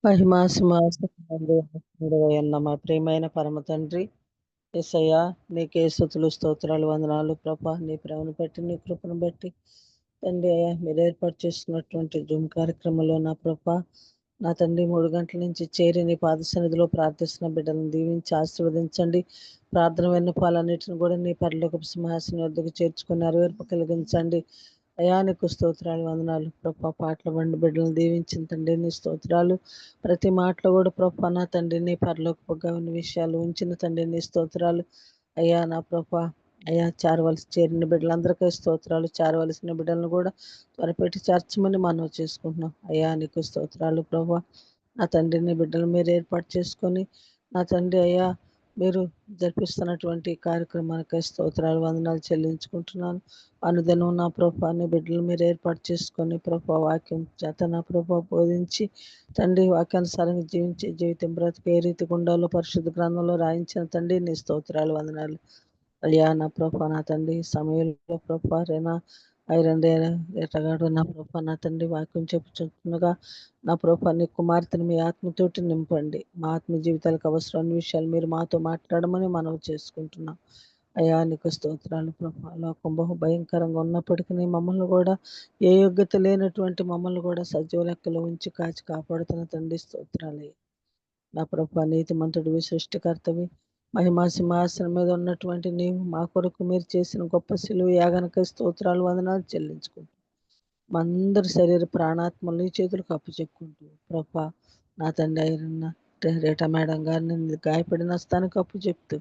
మహిమా సింహాసనం మా ప్రియమైన పరమ తండ్రి యేసయ్యా, నీకే స్తుతులు స్తోత్రాలు వందనాలు ప్రభా. నీ ప్రేమను బట్టి నీ కృపను బట్టి తండ్రి అయ్యా, మీరు ఏర్పాటు చేస్తున్నటువంటి జూమ్ కార్యక్రమంలో నా ప్రభా, నా తండ్రి 3 గంటల నుంచి చేరి నీ పాద సన్నిధిలో ప్రార్థిస్తున్న బిడ్డలను దీవించి ఆశీర్వదించండి. ప్రార్థన విన్నపాలన్నిటిని కూడా నీ పరలోకపు సింహాసనం వద్దకు చేర్చుకుని నెరవేర్పు కలిగించండి. అయా నీకు స్తోత్రాలు వందనాలు ప్రభా. పాటల బండి బిడ్డలను దీవించిన తండ్రి నీ స్తోత్రాలు. ప్రతి మాటలో కూడా ప్రభా నా తండ్రి నీ పరలోకపుగా ఉన్న విషయాలు ఉంచిన తండ్రి నీ స్తోత్రాలు. అయ్యా నా ప్రభా, అయ్యా చేరిన బిడ్డలందరికీ స్తోత్రాలు. చేరవలసిన బిడ్డలను కూడా త్వరపెట్టి చేర్చమని మనం చేసుకుంటున్నాం. అయ్యా నీకు స్తోత్రాలు ప్రభా. నా తండ్రిని బిడ్డలు మీరు ఏర్పాటు చేసుకొని నా తండ్రి అయ్యా మీరు జరిపిస్తున్నటువంటి కార్యక్రమానికి స్తోత్రాలు వందనాలు చెల్లించుకుంటున్నాను. అనుదినం నా ప్రభాని బిడ్డలు మీరు ఏర్పాటు చేసుకొని ప్రభా వాక్యం చేత నా ప్రభా బోధించి తండ్రి వాక్యానుసారంగా జీవించే జీవితం బ్రతికి ఏ రీతిగా ఉండాలో పరిశుద్ధ గ్రంథంలో రాయించిన తండ్రి నీ స్తోత్రాలు వందనాలు. అయ్యా నా ప్రభా నా తండ్రి సమయంలో ప్రభా రేనా ఐరన్ రేటగాడు నా ప్రభా నా తండ్రి వాక్యం చెప్పుచుండగా నా ప్రభా నీ కుమార్తెను మీ ఆత్మతోటి నింపండి. మా ఆత్మ జీవితాలకు అవసరమైన విషయాలు మీరు మాతో మాట్లాడమని మనం చేసుకుంటున్నాం. అయ్యా నీకు స్తోత్రాలు ప్రభా. లోకం బహు భయంకరంగా ఉన్నప్పటికీ మమ్మల్ని కూడా ఏ యోగ్యత లేనటువంటి మమ్మల్ని కూడా సజీవ లెక్కలో ఉంచి కాచి కాపాడుతున్న తండ్రి స్తోత్రాలు. నా ప్రభా నీతిమంతుడివి, సృష్టికర్తవి, మహిమా సింహాసనం మీద ఉన్నటువంటి నీవు మా కొరకు మీరు చేసిన గొప్ప సిలువ యాగనకై స్తోత్రాలు వందనాలు చెల్లించుకుంటూ మా అందరి శరీర ప్రాణాత్మలు నీ చేతులకు అప్పచెప్పుకుంటూ ప్రభా నా తండ్రి అయిన రేటా మేడం గారిని గాయపడిన స్థానికి అప్పు చెప్తూ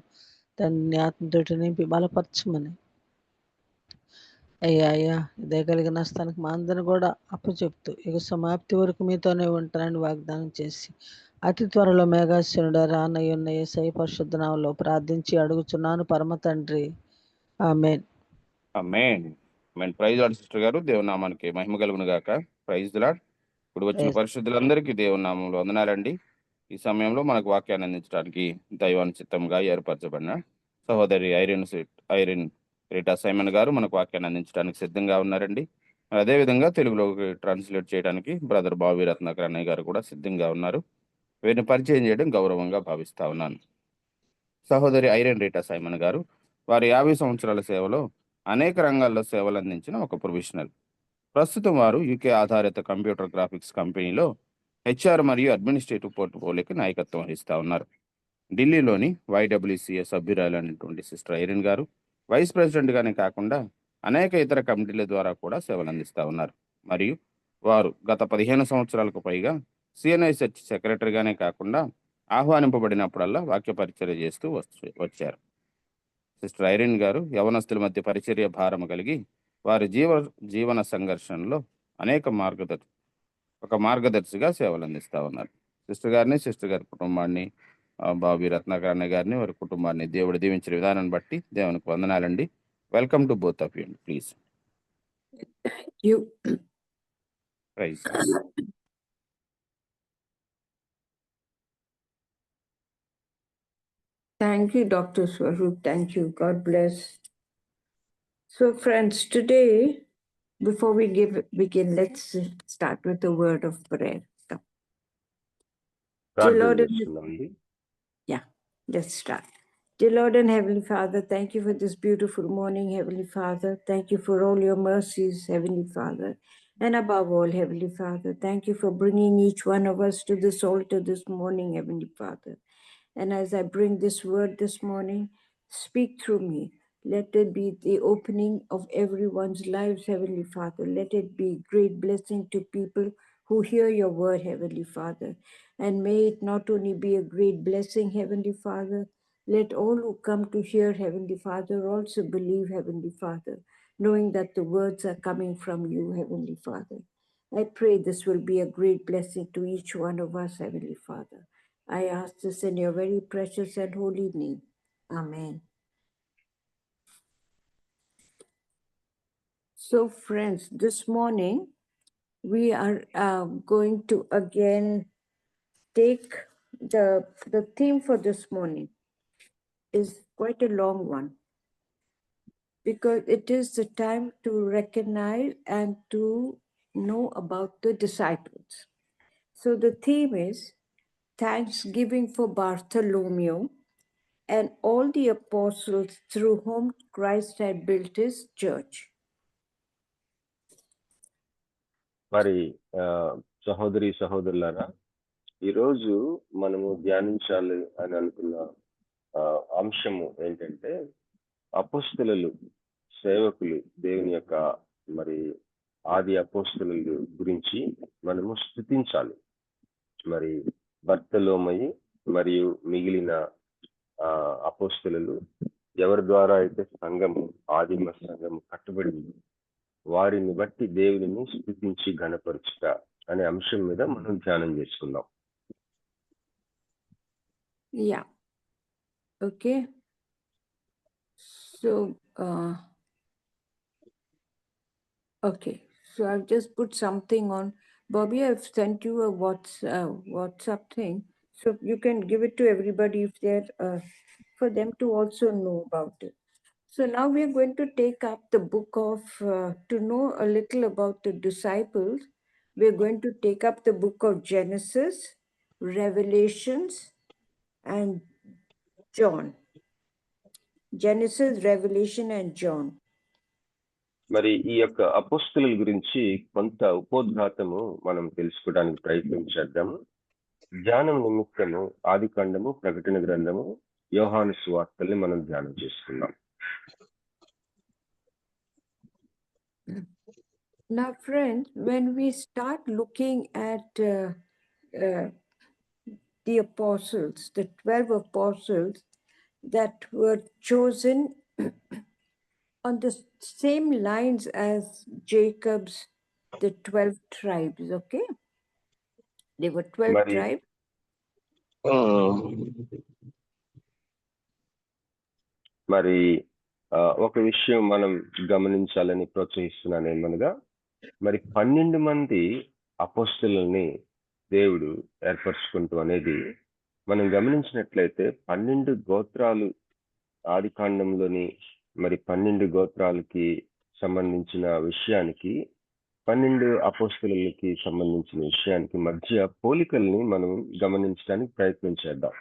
తండ్రి ఆత్మతోటి నింపి బలపరచమని అయ్యా అయ్యా ఇదే నష్టానికి మా అందరిని కూడా అప్పచెప్తూ ఇక సమాప్తి వరకు మీతోనే ఉంటానని వాగ్దానం చేసి అతి త్వరలో మేఘాశ్వరుడు రానయ్యున్న యేసయ్య పరిశుద్ధ నామములో ప్రార్థించి అడుగుచున్నాను పరమ తండ్రి. ఆమేన్. ఆమేన్. ఆమేన్. ప్రైజ్ లార్డ్ సిస్టర్ గారు, దేవుని నామానికి మహిమ కలుగును గాక. Praise lord. ఇప్పుడు వచ్చిన పరిశుద్ధులందరికీ దేవుని నామంలో వందనాలండి. ఈ సమయంలో మనకు వాక్యాన్ని అందించడానికి దైవాన్ని చిత్తంగా ఏర్పరచబడిన సహోదరి ఐరిన్ రీటా సైమన్ గారు మనకు వాక్యాన్ని అందించడానికి సిద్ధంగా ఉన్నారండి. అదేవిధంగా తెలుగులోకి ట్రాన్స్లేట్ చేయడానికి బ్రదర్ బావి రత్నాకర్ అన్నయ్య గారు కూడా సిద్ధంగా ఉన్నారు. వీరిని పరిచయం చేయడం గౌరవంగా భావిస్తా ఉన్నాను. సహోదరి ఐరిన్ రీటా సైమన్ గారు వారి 50 సంవత్సరాల సేవలో అనేక రంగాల్లో సేవలు అందించిన ఒక ప్రొఫెషనల్. ప్రస్తుతం వారు యూకే ఆధారిత కంప్యూటర్ గ్రాఫిక్స్ కంపెనీలో హెచ్ఆర్ మరియు అడ్మినిస్ట్రేటివ్ పోర్ట్ఫోలియోకి నాయకత్వం వహిస్తూ ఉన్నారు. ఢిల్లీలోని YWCA సభ్యురాలైనటువంటి సిస్టర్ ఐరిన్ గారు వైస్ ప్రెసిడెంట్గానే కాకుండా అనేక ఇతర కమిటీల ద్వారా కూడా సేవలు అందిస్తూ ఉన్నారు. మరియు వారు గత 15 సంవత్సరాలకు పైగా CNI సెర్చ్ సెక్రటరీగానే కాకుండా ఆహ్వానింపబడినప్పుడల్లా వాక్య పరిచర్య చేస్తూ వచ్చారు. సిస్టర్ ఐరిన్ గారు యవనస్తుల మధ్య పరిచర్య భారం కలిగి వారి జీవన సంఘర్షణలో ఒక మార్గదర్శిగా సేవలు అందిస్తూ ఉన్నారు. సిస్టర్ గారి కుటుంబాన్ని, బాబీ రత్నాకర్ అన్న గారిని, వారి కుటుంబాన్ని దేవుడు దీవించిన విధానాన్ని బట్టి దేవునికి వందనాలండి. Welcome to both of you, please. Praise. Thank you, Dr. Swaroop. Thank you. God bless. So, friends, today, before we begin, let's start with a word of prayer. Dear Lord, yeah, let's start. Dear Lord and Heavenly Father, thank you for this beautiful morning, Heavenly Father. Thank you for all your mercies, Heavenly Father. And above all, Heavenly Father, thank you for bringing each one of us to this altar this morning, Heavenly Father. And as I bring this word this morning, speak through me. Let it be the opening of everyone's lives, Heavenly Father. Let it be great blessing to people who hear your word, Heavenly Father. And may it not only be a great blessing, Heavenly Father, let all who come to hear, Heavenly Father, also believe, Heavenly Father, knowing that the words are coming from you, Heavenly Father. I pray this will be a great blessing to each one of us, Heavenly Father. I ask this in your very precious and holy name. Amen. So, friends, this morning we are going to again take the theme for this morning is quite a long one, because it is the time to recognize and to know about the disciples. So the theme is Thanksgiving for Bartholomew and all the apostles through whom Christ had built his church. మరి సహోదరి సహోదరులారా, ఈరోజు మనము ధ్యానించాలి అని అనుకున్న అంశము ఏంటంటే అపోస్తలులు, సేవకులు, దేవుని యొక్క మరి ఆది అపోస్తలుల గురించి మనము స్తుతించాలి. మరి బర్తలోమయి మరియు మిగిలిన అపోస్తలులు ఎవరి ద్వారా అయితే సంఘము, ఆదిమ సంఘము కట్టుబడింది, వారిని బట్టి దేవుని స్తుతించి ఘనపరచుట అనే అంశం మీద మనం ధ్యానం చేసుకుందాం. Yeah. Okay. So, okay. So I've just put something on. Bobby, I've sent you a WhatsApp thing. So you can give it to everybody if they're, for them to also know about it. So now we're going to take up the book of, to know a little about the disciples, we're going to take up the book of Genesis, Revelations, and John. Genesis, Revelation, and John. మరి ఈ యొక్క అపోస్తలుల గురించి కొంత ఉపోద్ఘాతము మనం తెలుసుకోవడానికి ప్రయత్నం చేద్దాము. ధ్యానం నిమిత్తము ఆది కాండము, ప్రకటన గ్రంథము, యోహాను సువార్తల్ని మనం ధ్యానం చేసుకుందాం. Now, friends, when we start looking at the apostles, the 12 apostles that were chosen on the same lines as Jacob's, the 12 tribes, okay? They were 12 Mari- tribes. మరి ఒక విషయం మనం గమనించాలని ప్రోత్సహిస్తున్నాను ఏమనగా, మరి 12 మంది అపోస్తలుల్ని దేవుడు ఏర్పరచుకుంటూ అనేది మనం గమనించినట్లయితే 12 గోత్రాలు ఆది కాండంలోని మరి 12 గోత్రాలకి సంబంధించిన విషయానికి 12 అపోస్తలులకి సంబంధించిన విషయానికి మధ్య పోలికల్ని మనం గమనించడానికి ప్రయత్నం చేద్దాం.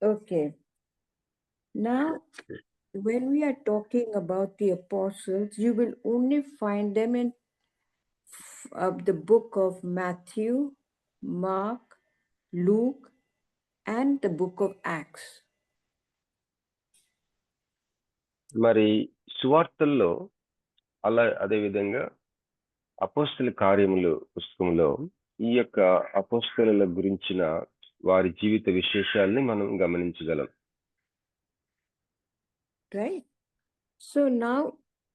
Okay. Now, when we are talking about the apostles, you will only find them in the book of Matthew, Mark, Luke, and the book of Acts. మరి సువార్తల్లో అదేవిధంగా అపోస్తల కార్యములు పుస్తకంలో ఈ యొక్క అపోస్తలుల గురించిన వారి జీవిత విశేషాలని మనం గమనించగలం. Right. So now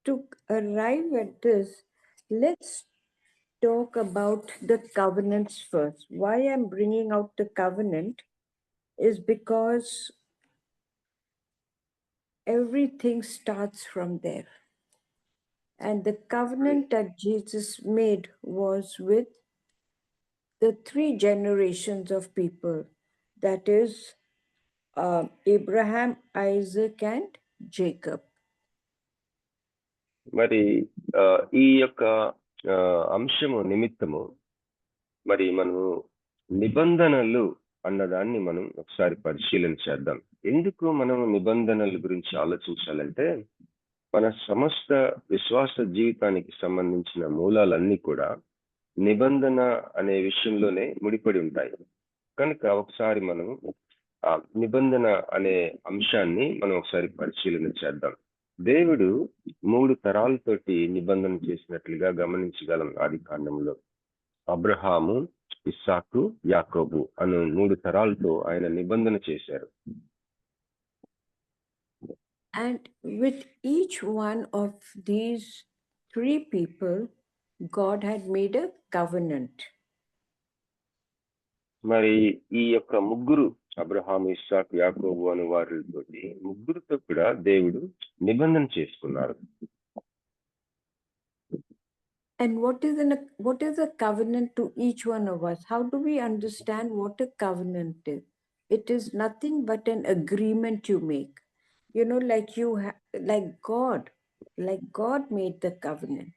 to arrive at this, let's talk about the covenants first. Why I'm bringing out the covenant is because everything starts from there. And the covenant that Jesus made was with the 3 generations of people. That is Abraham, Isaac, and Jacob. మరి ఈ యొక్క అంశము నిమిత్తము మరి మనము నిబంధనలు అన్నదాన్ని మనం ఒకసారి పరిశీలన చేద్దాం. ఎందుకు మనం నిబంధనల గురించి ఆలోచించాలంటే, మన సమస్త విశ్వాస జీవితానికి సంబంధించిన మూలాలన్నీ కూడా నిబంధన అనే విషయంలోనే ముడిపడి ఉంటాయి. కనుక ఒకసారి మనం ఆ నిబంధన అనే అంశాన్ని మనం ఒకసారి పరిశీలన చేద్దాం. దేవుడు 3 తరాలతోటి నిబంధన చేసినట్లుగా గమనించగలం ఆది కాండంలో. అబ్రహాము, ఇస్సాకు, యాకోబు అను 3 తరాలతో ఆయన నిబంధన చేశారు. And with each one of these 3 people, God had made a covenant. మరి ఈ యొక్క ముగ్గురు, అబ్రహాము, ఇస్సాకు, యాకోబు అను వారితోటి ముగ్గురుతో కూడా దేవుడు నిబంధన చేసుకున్నారు. And what is a covenant to each one of us? How do we understand what a covenant is? It is nothing but an agreement you make. You know, like God made the covenant.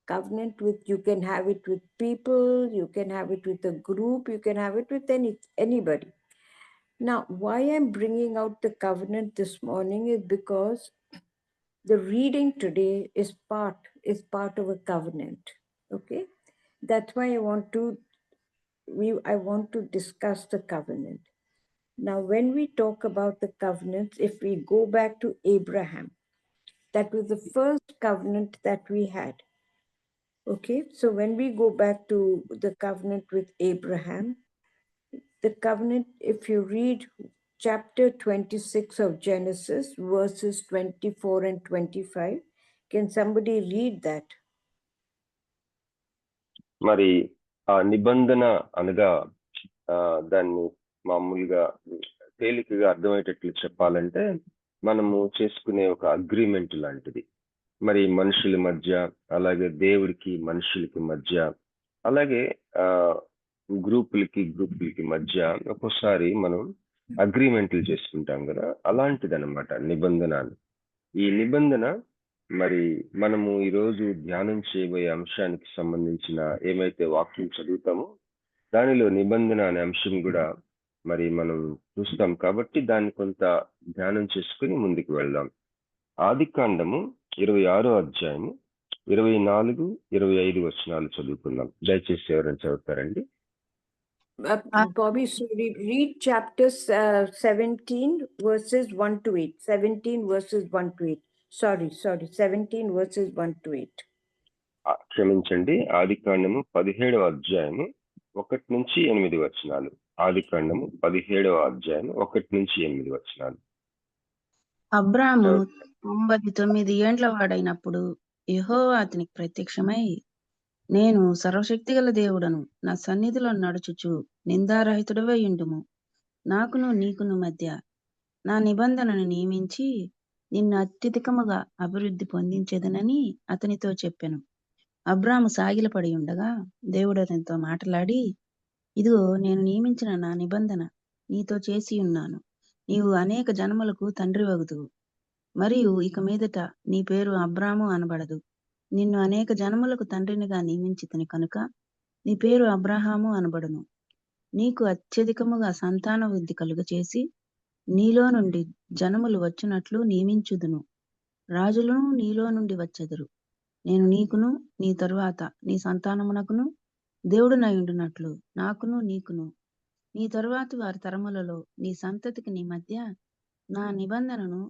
Covenant with, you can have it with people, you can have it with a group, you can have it with anybody. Now, why I'm bringing out the covenant this morning is because the reading today is part of a covenant. Okay, that's why I want to discuss the covenant. Now, when we talk about the covenants, if we go back to Abraham, that was the first covenant that we had. Okay, so when we go back to the covenant with Abraham, the covenant, if you read chapter 26 of Genesis, verses 24 and 25, can somebody read that? మరి ఆ నిబంధన అనగా దాన్ని మామూలుగా తేలికగా అర్థమయ్యేటట్లు చెప్పాలంటే మనము చేసుకునే ఒక అగ్రిమెంట్ లాంటిది. మరి మనుషుల మధ్య, అలాగే దేవుడికి మనుషులకి మధ్య, అలాగే గ్రూపులకి మధ్య ఒక్కోసారి మనం అగ్రిమెంట్లు చేసుకుంటాం కదా, అలాంటిదన్నమాట నిబంధన. ఈ నిబంధన మరి మనము ఈరోజు ధ్యానం చేయబోయే అంశానికి సంబంధించిన ఏమైతే వాక్యం చదువుతామో దానిలో నిబంధన అనే అంశం కూడా మరి మనం చూస్తాం. కాబట్టి దాన్ని కొంత ధ్యానం చేసుకుని ముందుకు వెళ్దాం. ఆదికాండము 26వ అధ్యాయము 24, 25 వచనాలు చదువుకుందాం. దయచేసి ఎవరైనా చదువుతారండి? Bobby, so read chapters 17 verses 1 to 8. 17 verses 1 to 8. Sorry, 17 verses 1 to 8. క్షమించండి, ఆదికాండము 17వ అధ్యాయము 1 నుంచి 8 వచనాలు. ఆదికాండము 17వ అధ్యాయం 1 నుంచి 8 వచనాలు. అబ్రాము 99 ఏండ్ల వాడైనప్పుడు యెహోవా అతనికి ప్రత్యక్షమై, నేను సర్వశక్తిగల దేవుడను, నా సన్నిధిలో నడుచుచు నిందారహితుడవై ఉండుము, నాకును నీకును మధ్య నా నిబంధనను నియమించి నిన్ను అత్యధికముగా అభివృద్ధి పొందించేదనని అతనితో చెప్పెను. అబ్రాము సాగిలపడి ఉండగా దేవుడు అతనితో మాట్లాడి, ఇదిగో నేను నియమించిన నా నిబంధన నీతో చేసి ఉన్నాను. నీవు అనేక జనములకు తండ్రివగుదువు. మరియు ఇక మీదట నీ పేరు అబ్రాము అనబడదు. నిన్ను అనేక జనములకు తండ్రినిగా నియమించితిని కనుక నీ పేరు అబ్రహాము అనబడును. నీకు అత్యధికముగా సంతాన వృద్ధి కలుగచేసి నీలో నుండి జనములు వచ్చినట్లు నియమించుదును. రాజులను నీలో నుండి వచ్చెదరు. నేను నీకును నీ తరువాత నీ సంతానమునకును దేవుడునయుండునట్లు నాకును నీకును నీ తరువాత వారి తరములలో నీ సంతతికి నీ మధ్య నా నిబంధనను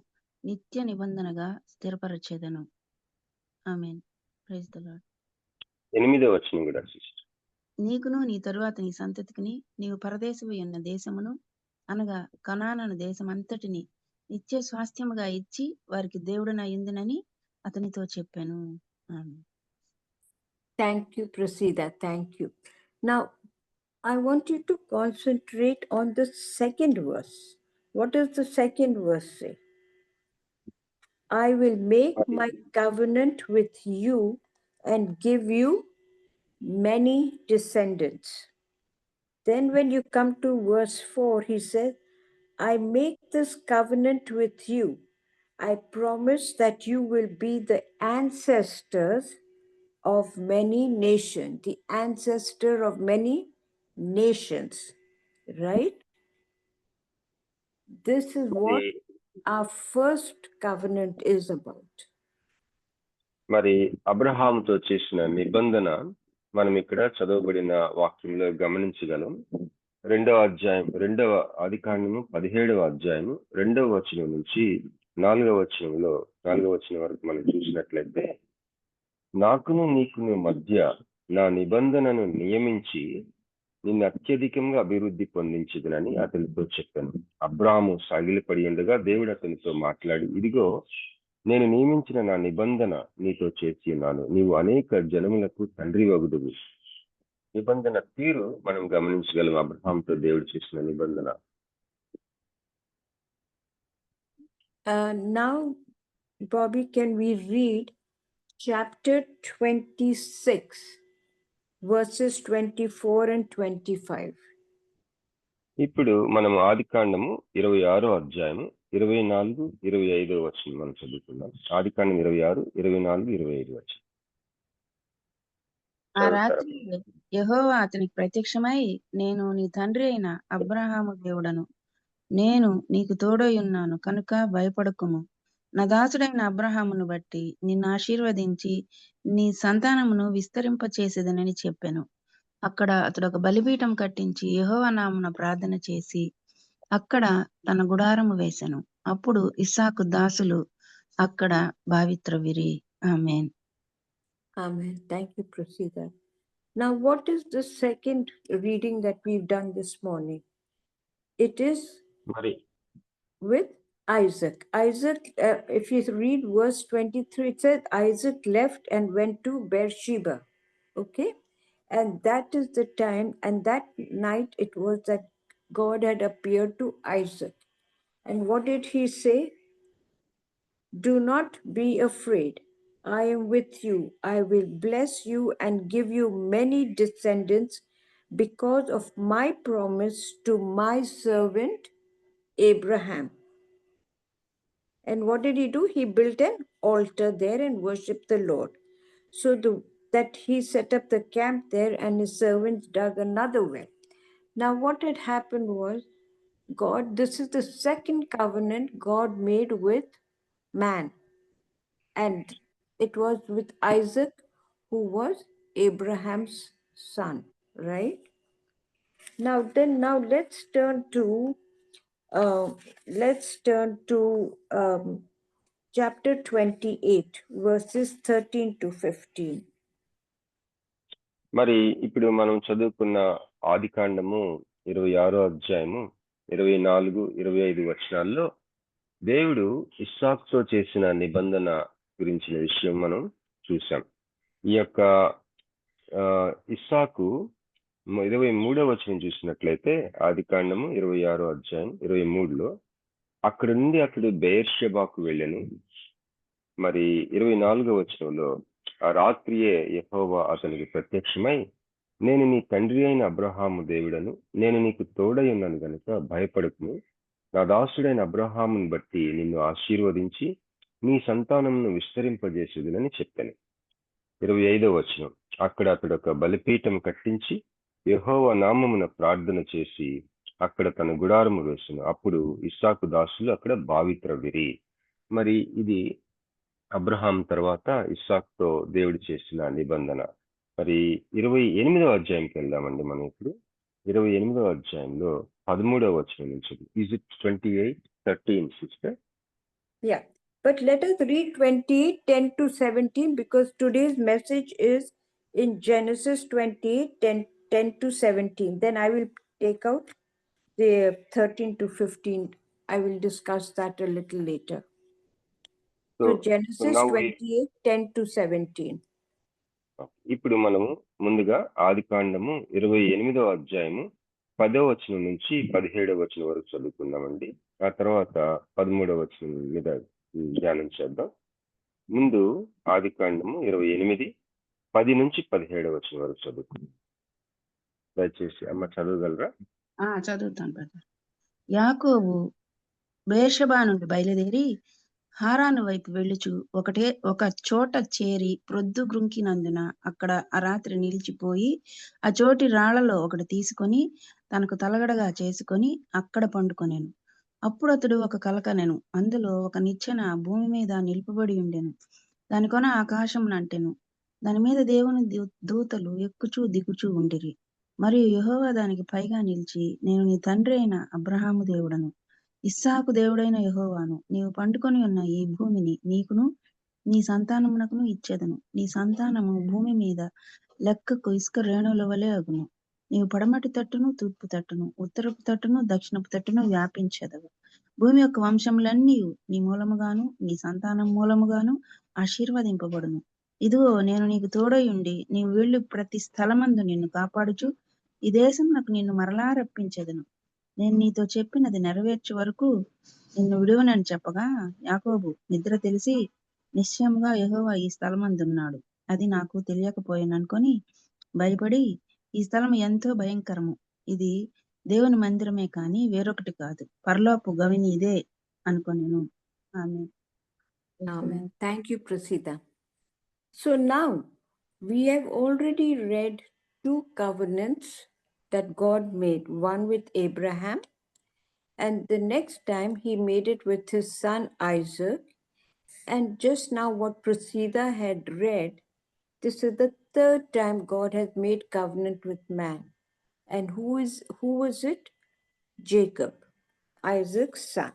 నిత్య నిబంధనగా స్థిరపరచెదను. ఆమేన్. Praise the lord. 8వ వచనం కూడా సిస్టర్. నీకును నీ తరువాత నీ సంతతికిని నీవు పరదేశమై ఉన్న దేశమును అనగా కనాను దేశమంతటిని నిత్య స్వాస్థ్యముగా ఇచ్చి వారికి దేవుడనయుందునని అతనితో చెప్పాను. ఆమేన్. Thank you, Prasida. Thank you. Now, I want you to concentrate on the second verse. What does the second verse say? I will make my covenant with you and give you many descendants. Then when you come to verse 4, he says, I make this covenant with you. I promise that you will be the ancestors of many nations, the ancestor of many nations, right? This is what our first covenant is about. మరి అబ్రహాముతో చేసిన నిబంధన మనం ఇక్కడ చదవబడిన వాక్యంలో గమనించగలం. 2వ ఆదికాండము 17వ అధ్యాయము 2వ వచనం నుంచి 4వ వచనం వరకు మనం చూసినట్లయితే, నాకును నీకును మధ్య నా నిబంధనను నియమించి నిన్ను అత్యధికంగా అభివృద్ధి పొందించదునని అతనితో చెప్పాను. అబ్రాము సాగిలపడి ఉండగా దేవుడు అతనితో మాట్లాడి, ఇదిగో నేను నియమించిన నా నిబంధన నీతో చేసి ఉన్నాను, నీవు అనేక జనములకు తండ్రి వగుదువు. నిబంధన తీరు మనం గమనించగలం. అబ్రహాంతో దేవుడు చేసిన నిబంధన. Now, Bobby, can we read chapter 26, verses 24 and 25? ఇప్పుడు మనం ఆదికాండము 26వ అధ్యాయము 24, 25 వచనం మనం చదువుకుందాం. ఆదికాండం 26, 24, 25 వచనం. ఆ రాత్రి యెహోవా అతనికి ప్రత్యక్షమై, నేను నీ తండ్రి అయిన అబ్రహాము దేవుడను. నేను నీకు తోడై ఉన్నాను కనుక భయపడకుము. నా దాసుడైన అబ్రహామును బట్టి నిన్ను ఆశీర్వదించి నీ సంతానమును విస్తరింపచేసేదనని చెప్పెను. అక్కడ అతడు ఒక బలిపీఠం కట్టించి యెహోవా నామమున ప్రార్థన చేసి అక్కడ తన గుడారము వేసెను. అప్పుడు ఇస్సాకు దాసులు అక్కడ బావిత్రవిరి. ఆమేన్. Amen. Thank you, Prasida. Now, what is the second reading that we've done this morning? It is మరి with Isaac. Isaac, if you read verse 23, it says Isaac left and went to Beersheba. Okay? And that is the time, and that night it was that God had appeared to Isaac. And what did he say? Do not be afraid. I am with you. I will bless you and give you many descendants because of my promise to my servant Abraham. And what did he do? He built an altar there and worshiped the Lord. So that he set up the camp there, and his servants dug another well. Now, what had happened was, this is the second covenant God made with man. And it was with Isaac, who was Abraham's son, right? Now let's turn to chapter 28, verses 13 to 15. మరి ఇప్పుడు మనం చదువుకున్న ఆదికాండము 26వ అధ్యాయము 24, 25 వచనాల్లో దేవుడు ఇస్సాకుతో చేసిన నిబంధన గురించిన విషయం మనం చూసాం. ఈ యొక్క ఇస్సాకు 23వ వచనం చూసినట్లయితే ఆదికాండము 26వ అధ్యాయం 23లో అక్కడ నుండి అతడు బెయేర్షెబాకు వెళ్ళెను. మరి 24వ వచనంలో ఆ రాత్రియే యెహోవా అతనికి ప్రత్యక్షమై, నేను నీ తండ్రి అయిన అబ్రహాము దేవుడను, నేను నీకు తోడై ఉన్నాను గనుక భయపడకుము. నా దాసుడైన అబ్రహామును బట్టి నిన్ను ఆశీర్వదించి నీ సంతానమును విస్తరింపజేసేదునని చెప్పాను. 25వ వచనం, అక్కడ అతడు ఒక బలిపీఠం కట్టించి యెహోవా నామమున ప్రార్థన చేసి అక్కడ తన గుడారము వేసెను. అప్పుడు ఇస్సాకు దాసులు అక్కడ బావిత్రవిరి. మరి ఇది అబ్రహాం తర్వాత ఇస్సాకుతో దేవుడు చేసిన నిబంధన. మరి 28వ అధ్యాయంకి వెళ్దామండి మనం ఇప్పుడు. 28వ అధ్యాయంలో 13వ వచనం నుంచి. Is it 28:13, sister? Yeah, but let us read 28:10 to 17, because today's message is in Genesis 28:10 to 17. Then I will take out the 13 to 15. I will discuss that a little later. So Genesis now 28:10 to 17. ఇప్పుడు మనము ముందుగా ఆదికాండము 28వ అధ్యాయము 10వ వచనం నుంచి 17వ వచనం వరకు చదువుకుందామండి. ఆ తర్వాత 13వ వచనం మీద ధ్యానం చేద్దాం. ముందు ఆదికాండము 28, 10 నుంచి 17వ వచనం వరకు చదువుకుందాం. దయచేసి అమ్మ చదవగలరా? చదువుతాను బ్రదర్. యాకోబు బెయేర్షెబా నుండి బయలుదేరి హారాను వైపు వెళ్ళుచు ఒక చోట చేరి ప్రొద్దుగ్రుంకినందున అక్కడ ఆ రాత్రి నిలిచిపోయి ఆ చోటి రాళ్లలో ఒకటి తీసుకొని తనకు తలగడగా చేసుకొని అక్కడ పండుకొనెను. అప్పుడు అతడు ఒక కలకనెను. అందులో ఒక నిచ్చెన భూమి మీద నిలుపబడి ఉండెను. దాని కొన ఆకాశమునంటెను. దాని మీద దేవుని దూతలు ఎక్కుచూ దిగుచూ ఉండిరి. మరియు యెహోవా దానికి పైగా నిలిచి, నేను నీ తండ్రి అయిన అబ్రహాము దేవుడను, ఇస్సాకు దేవుడైన యెహోవాను. నీవు పండుకొని ఉన్న ఈ భూమిని నీకును నీ సంతానమునకును ఇచ్చేదను. నీ సంతానము భూమి మీద లెక్కకు ఇసుక రేణుల వలె అగును. నీవు పడమటి తట్టును, తూర్పు తట్టును, ఉత్తరపు తట్టును, దక్షిణపు తట్టును వ్యాపించెదవు. భూమి యొక్క వంశములన్నీ నీ మూలముగాను నీ సంతానం మూలముగాను ఆశీర్వదింపబడును. ఇదిగో నేను నీకు తోడై ఉండి నీవు వెళ్ళు ప్రతి స్థలమందు నిన్ను కాపాడుచు ఈ దేశమునకు నిన్ను మరలా రప్పించెదను. నేను నీతో చెప్పినది నెరవేర్చు వరకు నిన్ను విడువనని చెప్పగా యాకోబు నిద్ర తెలిసి, నిశ్చయముగా యెహోవా ఈ స్థలమందున్నాడు, అది నాకు తెలియకపోయాననుకొని భయపడి, ఈ స్థలం ఎంతో భయంకరము, ఇది దేవుని మందిరమే కాని వేరొకటి కాదు, పరలోపు గవిని ఇదే అనుకొనెను. ఆమేన్. Amen. Thank you, Prasida. So now We have already read two covenants that God made, one with Abraham, and the next time he made it with his son Isaac. And just now, what Prasida had read, this is the third time God has made covenant with man. And who was it? Jacob, Isaac's son.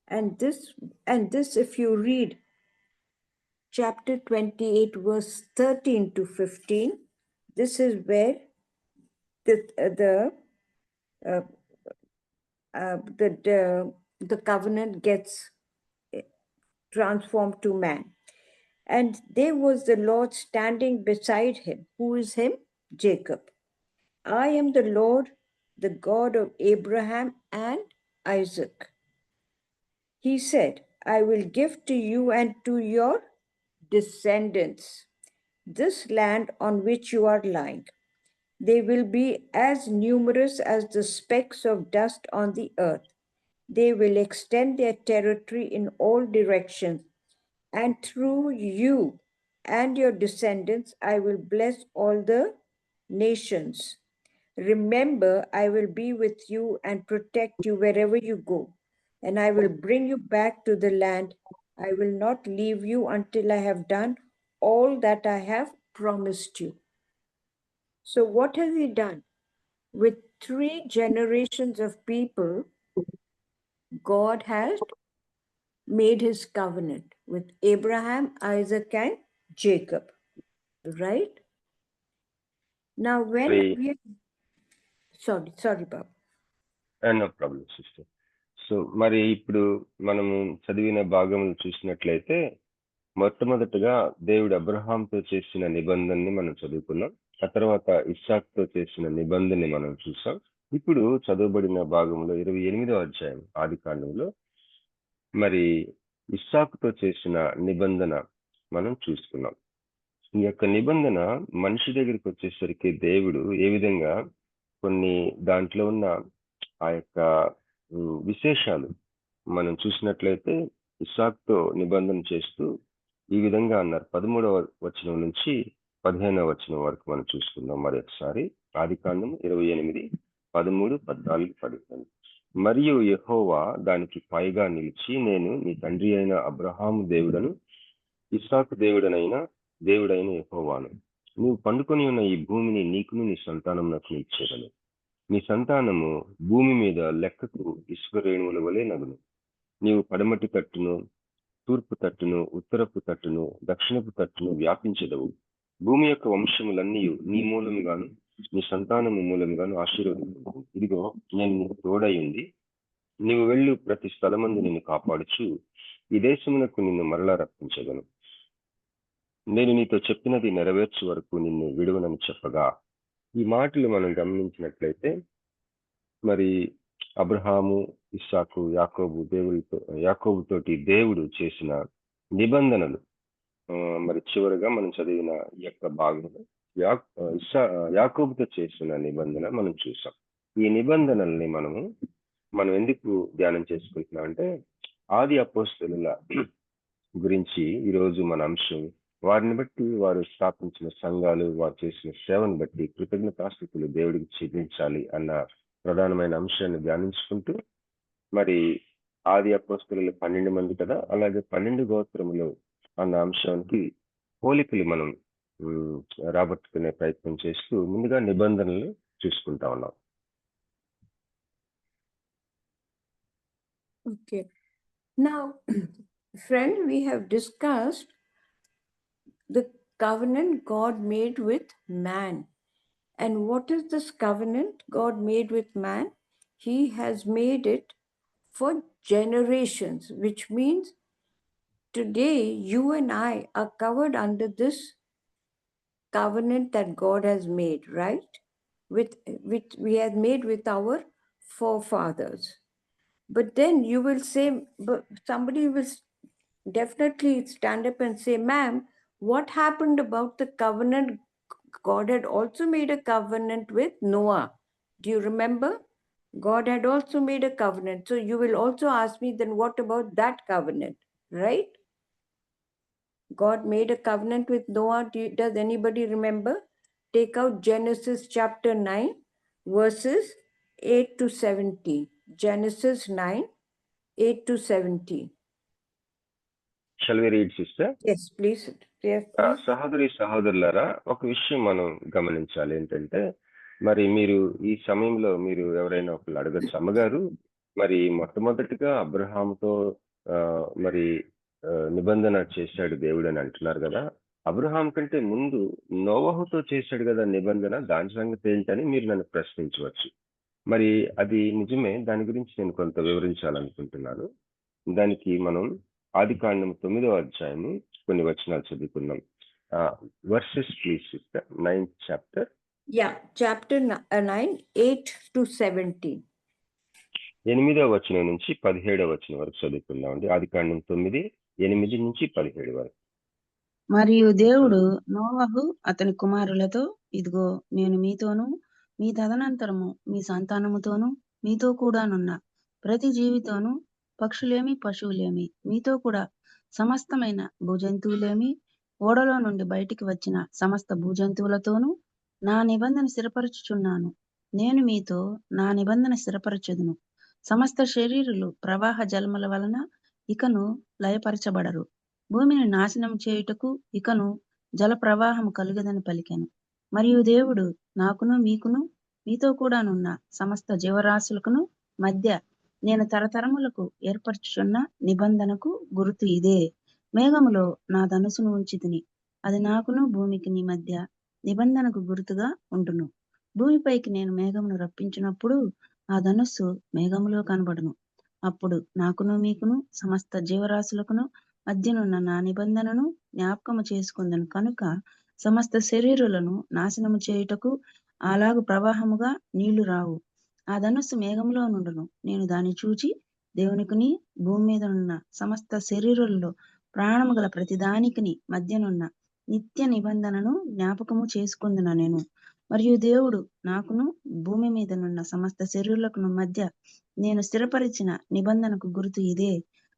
And this, if you read chapter 28, verse 13 to 15, this is where the covenant gets transformed to man. And there was the Lord standing beside him. Who is him? Jacob. I am the Lord, the God of Abraham and Isaac. He said, I will give to you and to your descendants this land on which you are lying. They will be as numerous as the specks of dust on the earth. They will extend their territory in all directions, and through you and your descendants, I will bless all the nations. Remember, I will be with you and protect you wherever you go, and I will bring you back to the land. I will not leave you until I have done all that I have promised you. So, what has he done? With 3 generations of people, God has made his covenant with Abraham, Isaac, and Jacob. Right? Now, when Right. we sorry, Bob. No problem sister. So మరి ఇప్పుడు మనము చదివిన భాగములు చూసినట్లయితే మొట్టమొదటగా దేవుడు అబ్రహాంతో చేసిన నిబంధనని మనం చదువుకున్నాం. ఆ తర్వాత ఇస్సాక్తో చేసిన నిబంధనని మనం చూసాం. ఇప్పుడు చదవబడిన భాగంలో 28వ అధ్యాయం ఆది కాండంలో మరి ఇస్సాకుతో చేసిన నిబంధన మనం చూసుకున్నాం. ఈ యొక్క నిబంధన మనిషి దగ్గరికి వచ్చేసరికి దేవుడు ఏ విధంగా కొన్ని దాంట్లో ఉన్న ఆ యొక్క విశేషాలు మనం చూసినట్లయితే ఇస్సాకుతో నిబంధన చేస్తూ ఈ విధంగా అన్నారు. 13వ వచనం నుంచి 15వ వచనం వరకు మనం చూసుకుందాం మరొకసారి. ఆది కాండం 28, 13, 14, 15. మరియు యెహోవా దానికి పైగా నిలిచి, నేను నీ తండ్రి అయిన అబ్రహాము దేవుడను, ఇస్సాకు దేవుడైన యెహోవాను. నువ్వు పండుకొని ఉన్న ఈ భూమిని నీకును నీ సంతానమునకు ఇచ్చేదను. నీ సంతానము భూమి మీద లెక్కకు ఇసుక రేణువుల వలె నగును. నీవు పడమటి తట్టును, తూర్పు తట్టును, ఉత్తరపు తట్టును, దక్షిణపు తట్టును వ్యాపించదవు. భూమి యొక్క వంశములన్నీ నీ మూలముగాను నీ సంతానము మూలముగాను ఆశీర్వదించు. ఇదిగో నేను నీకు తోడై ఉంది. నీవు వెళ్ళు ప్రతి స్థలమందు నిన్ను కాపాడుచు ఈ దేశమునకు నిన్ను మరలా రప్పించగలను. నేను నీతో చెప్పినది నెరవేర్చు వరకు నిన్ను విడువనని చెప్పగా, ఈ మాటలు మనం గమనించినట్లయితే మరి అబ్రహాము, ఇస్సాకు, యాకోబుతోటి దేవుడు చేసిన నిబంధనలు మరి చివరిగా మనం చదివిన ఈ యొక్క భాగంలో యాకోబుతో చేసిన నిబంధన మనం చూసాం. ఈ నిబంధనల్ని మనం ఎందుకు ధ్యానం చేసుకుంటున్నాం అంటే, ఆది అపోస్తలుల గురించి ఈరోజు మన అంశం. వారిని బట్టి, వారు స్థాపించిన సంఘాలు, వారు చేసిన సేవను బట్టి కృతజ్ఞతాస్తుతులు దేవుడికి చెల్లించాలి అన్న ప్రధానమైన అంశాన్ని ధ్యానించుకుంటూ, మరి ఆది అపోస్తలులు 12 మంది కదా, అలాగే 12 గోత్రములు అన్న అంశానికి పోలికలు మనం రాబట్టుకునే ప్రయత్నం చేస్తూ ముందుగా నిబంధనలు చూసుకుంటా ఉన్నాం. Okay. Now, friend, we have discussed the covenant God made with man. And what is this covenant God made with man? He has made it for generations, which means today you and I are covered under this covenant that God has made, right? Which we have made with our forefathers. But then you will say, but somebody will definitely stand up and say, ma'am, what happened about the covenant? God had also made a covenant with Noah. Do you remember? God had also made a covenant. So you will also ask me, then what about that covenant, right? God made a covenant with Noah. Does anybody remember? Take out Genesis chapter 9, verses 8 to 17. Genesis 9, 8 to 17. Shall we read, sister? Yes, please. Yes, please. సహోదరులారా, ఒక విషయం మనం గమనించాలి. ఏంటంటే, మరి మీరు ఈ సమయంలో మీరు ఎవరైనా ఒకళ్ళు అడగచ్చు, అమ్మగారు మరి మొట్టమొదటిగా అబ్రహాముతో మరి నిబంధన చేశాడు దేవుడు అని అంటున్నారు కదా, అబ్రహాం కంటే ముందు నోవహుతో చేశాడు కదా నిబంధన, దాని సంగతి ఏంటని మీరు నన్ను ప్రశ్నించవచ్చు. మరి అది నిజమే, దాని గురించి నేను కొంత వివరించాలనుకుంటున్నాను. దానికి మనం ఆదికాండం 9వ అధ్యాయము కొన్ని వచనాలు చదువుకుందాం. Versus please sister, 9th chapter. Yeah, chapter 9, 8 to 17. 8వ వచనం నుంచి 17వ వచనం వరకు చదువుకుందాం అండి. ఆదికాండం 9, 8 నుంచి 17 వరకు. మరియు దేవుడు నోవహు అతని కుమారులతో, ఇదిగో నేను మీతోనూ మీ తదనంతరము మీ సంతానముతోనూ మీతో కూడానున్న ప్రతి జీవితోనూ, పక్షులేమి పశువులేమి మీతో కూడా సమస్తమైన భూజంతువులేమి, ఓడలో నుండి బయటికి వచ్చిన సమస్త భూజంతువులతోనూ నా నిబంధన స్థిరపరచుచున్నాను. నేను మీతో నా నిబంధన స్థిరపరచుదును. సమస్త శరీరులు ప్రవాహ జలముల వలన ఇకను లయపరచబడరు. భూమిని నాశనం చేయుటకు ఇకను జల ప్రవాహము కలుగదని పలికెను. మరియు దేవుడు నాకును మీకును మీతో కూడానున్న సమస్త జీవరాశులకును మధ్య నేను తరతరములకు ఏర్పరచుచున్న నిబంధనకు గుర్తు ఇదే. మేఘములో నా ధనుసును ఉంచితిని, అది నాకును భూమికి మధ్య నిబంధనకు గుర్తుగా ఉండును. భూమిపైకి నేను మేఘమును రప్పించినప్పుడు ఆ ధనుస్సు మేఘములో కనబడును. అప్పుడు నాకును మీకును సమస్త జీవరాశులకును మధ్యనున్న నా నిబంధనను జ్ఞాపకము చేసుకుందును. కనుక సమస్త శరీరులను నాశనము చేయుటకు అలాగు ప్రవాహముగా నీళ్లు రావు. ఆ ధనుస్సు మేఘములో నుండును. నేను దాన్ని చూచి దేవునికిని భూమి మీద ఉన్న సమస్త శరీరులలో ప్రాణము గల ప్రతిదానికిని మధ్యనున్న నిత్య నిబంధనను జ్ఞాపకము చేసుకుందున నేను. మరియు దేవుడు నాకును భూమి మీదనున్న సమస్త శరీరులకు మధ్య నేను స్థిరపరిచిన నిబంధనకు గుర్తు ఇదే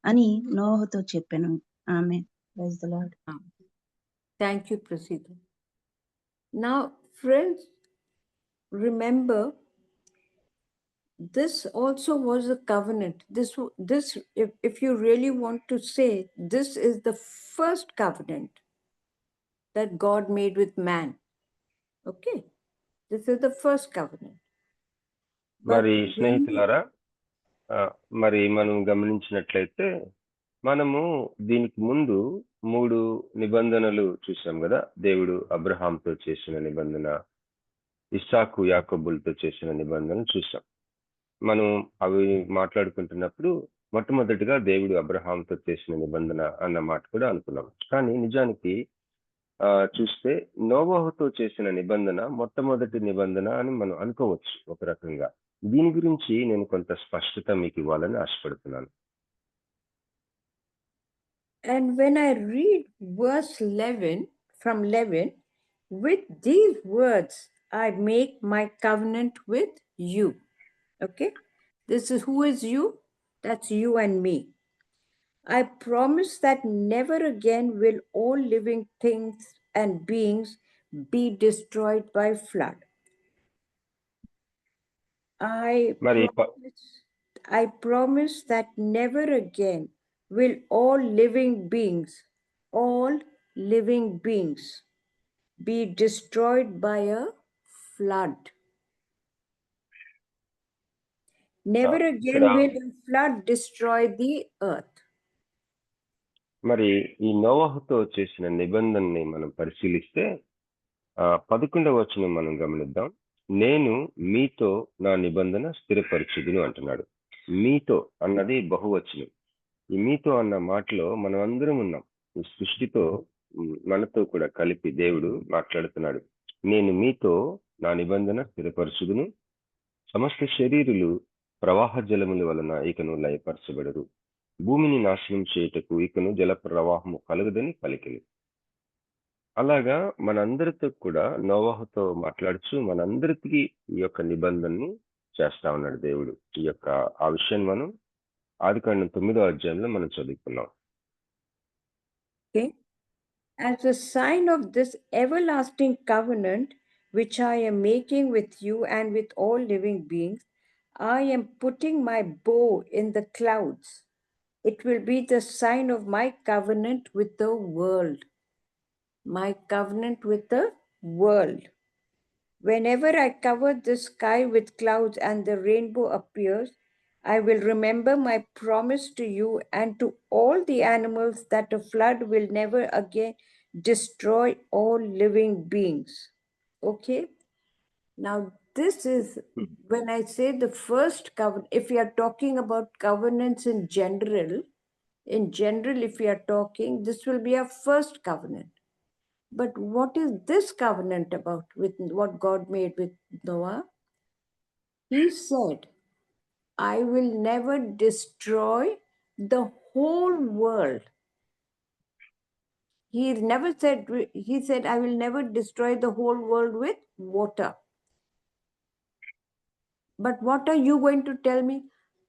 అని నోవహుతో చెప్పెను. ఆమేన్. Praise the lord. Thank you, Prasida. Now, friends, remember, this also was a covenant. If you really want to say, this is the first covenant that God made with man. Okay, this is the first covenant. మరి స్నేహితులారా, మరి మనం గమనించినట్లయితే మనము దీనికి ముందు 3 నిబంధనలు చూసాం కదా. దేవుడు అబ్రహాంతో చేసిన నిబంధన, ఇస్సాకు యాకోబులతో చేసిన నిబంధనలు చూసాం. మనం అవి మాట్లాడుకుంటున్నప్పుడు మొట్టమొదటిగా దేవుడు అబ్రహాంతో చేసిన నిబంధన అన్న మాట కూడా అనుకున్నాం. కానీ నిజానికి చూస్తే నోవహుతో చేసిన నిబంధన మొట్టమొదటి నిబంధన అని మనం అనుకోవచ్చు ఒక రకంగా. దీని గురించి నేను కొంత స్పష్టత మీకు ఇవ్వాలని ఆశపడుతున్నాను. And when I read verse 11, from 11, with these words I make my covenant with you. Okay, this is who is you? That's you and me. I promise that never again will all living things and beings be destroyed by flood. I promise that never again will all living beings be destroyed by a flood. Never again will a flood destroy the earth. మరి ఈ నోవహుతో చేసిన నిబంధనని మనం పరిశీలిస్తే 11వ వచనం మనం గమనిద్దాం. నేను మీతో నా నిబంధన స్థిరపరచుదును అంటున్నాడు. మీతో అన్నది బహువచనం. ఈ మీతో అన్న మాటలో మనం అందరం ఉన్నాం. ఈ సృష్టితో మనతో కూడా కలిపి దేవుడు మాట్లాడుతున్నాడు. నేను మీతో నా నిబంధన స్థిరపరచుదును, సమస్త శరీరులు ప్రవాహ జలముల వలన ఇకను లయపరచబడరు, భూమిని నాశనం చేయుటకు ఇకను జల ప్రవాహము కలుగదని పలికింది. అలాగా మనందరితో కూడా నోవహుతో మాట్లాడుచు మనందరికీ ఈ యొక్క నిబంధనని చేస్తా ఉన్నాడు దేవుడు. ఈ యొక్క ఆ విషయాన్ని మనం ఆదికాండం 9వ అధ్యాయంలో మనం చదువుకున్నాం. Okay. As a sign of this everlasting covenant which I am making with you and with all living beings, I am putting my bow in the clouds. It will be the sign of my covenant with the world. My covenant with the world. Whenever I cover the sky with clouds and the rainbow appears, I will remember my promise to you and to all the animals that a flood will never again destroy all living beings. Okay? Now, this is when I say the first covenant, if we are talking about covenants in general, if we are talking, this will be our first covenant. But what is this covenant about with what God made with Noah? He said, I will never destroy the whole world. He never said, he said, I will never destroy the whole world with water. But what are you going to tell me?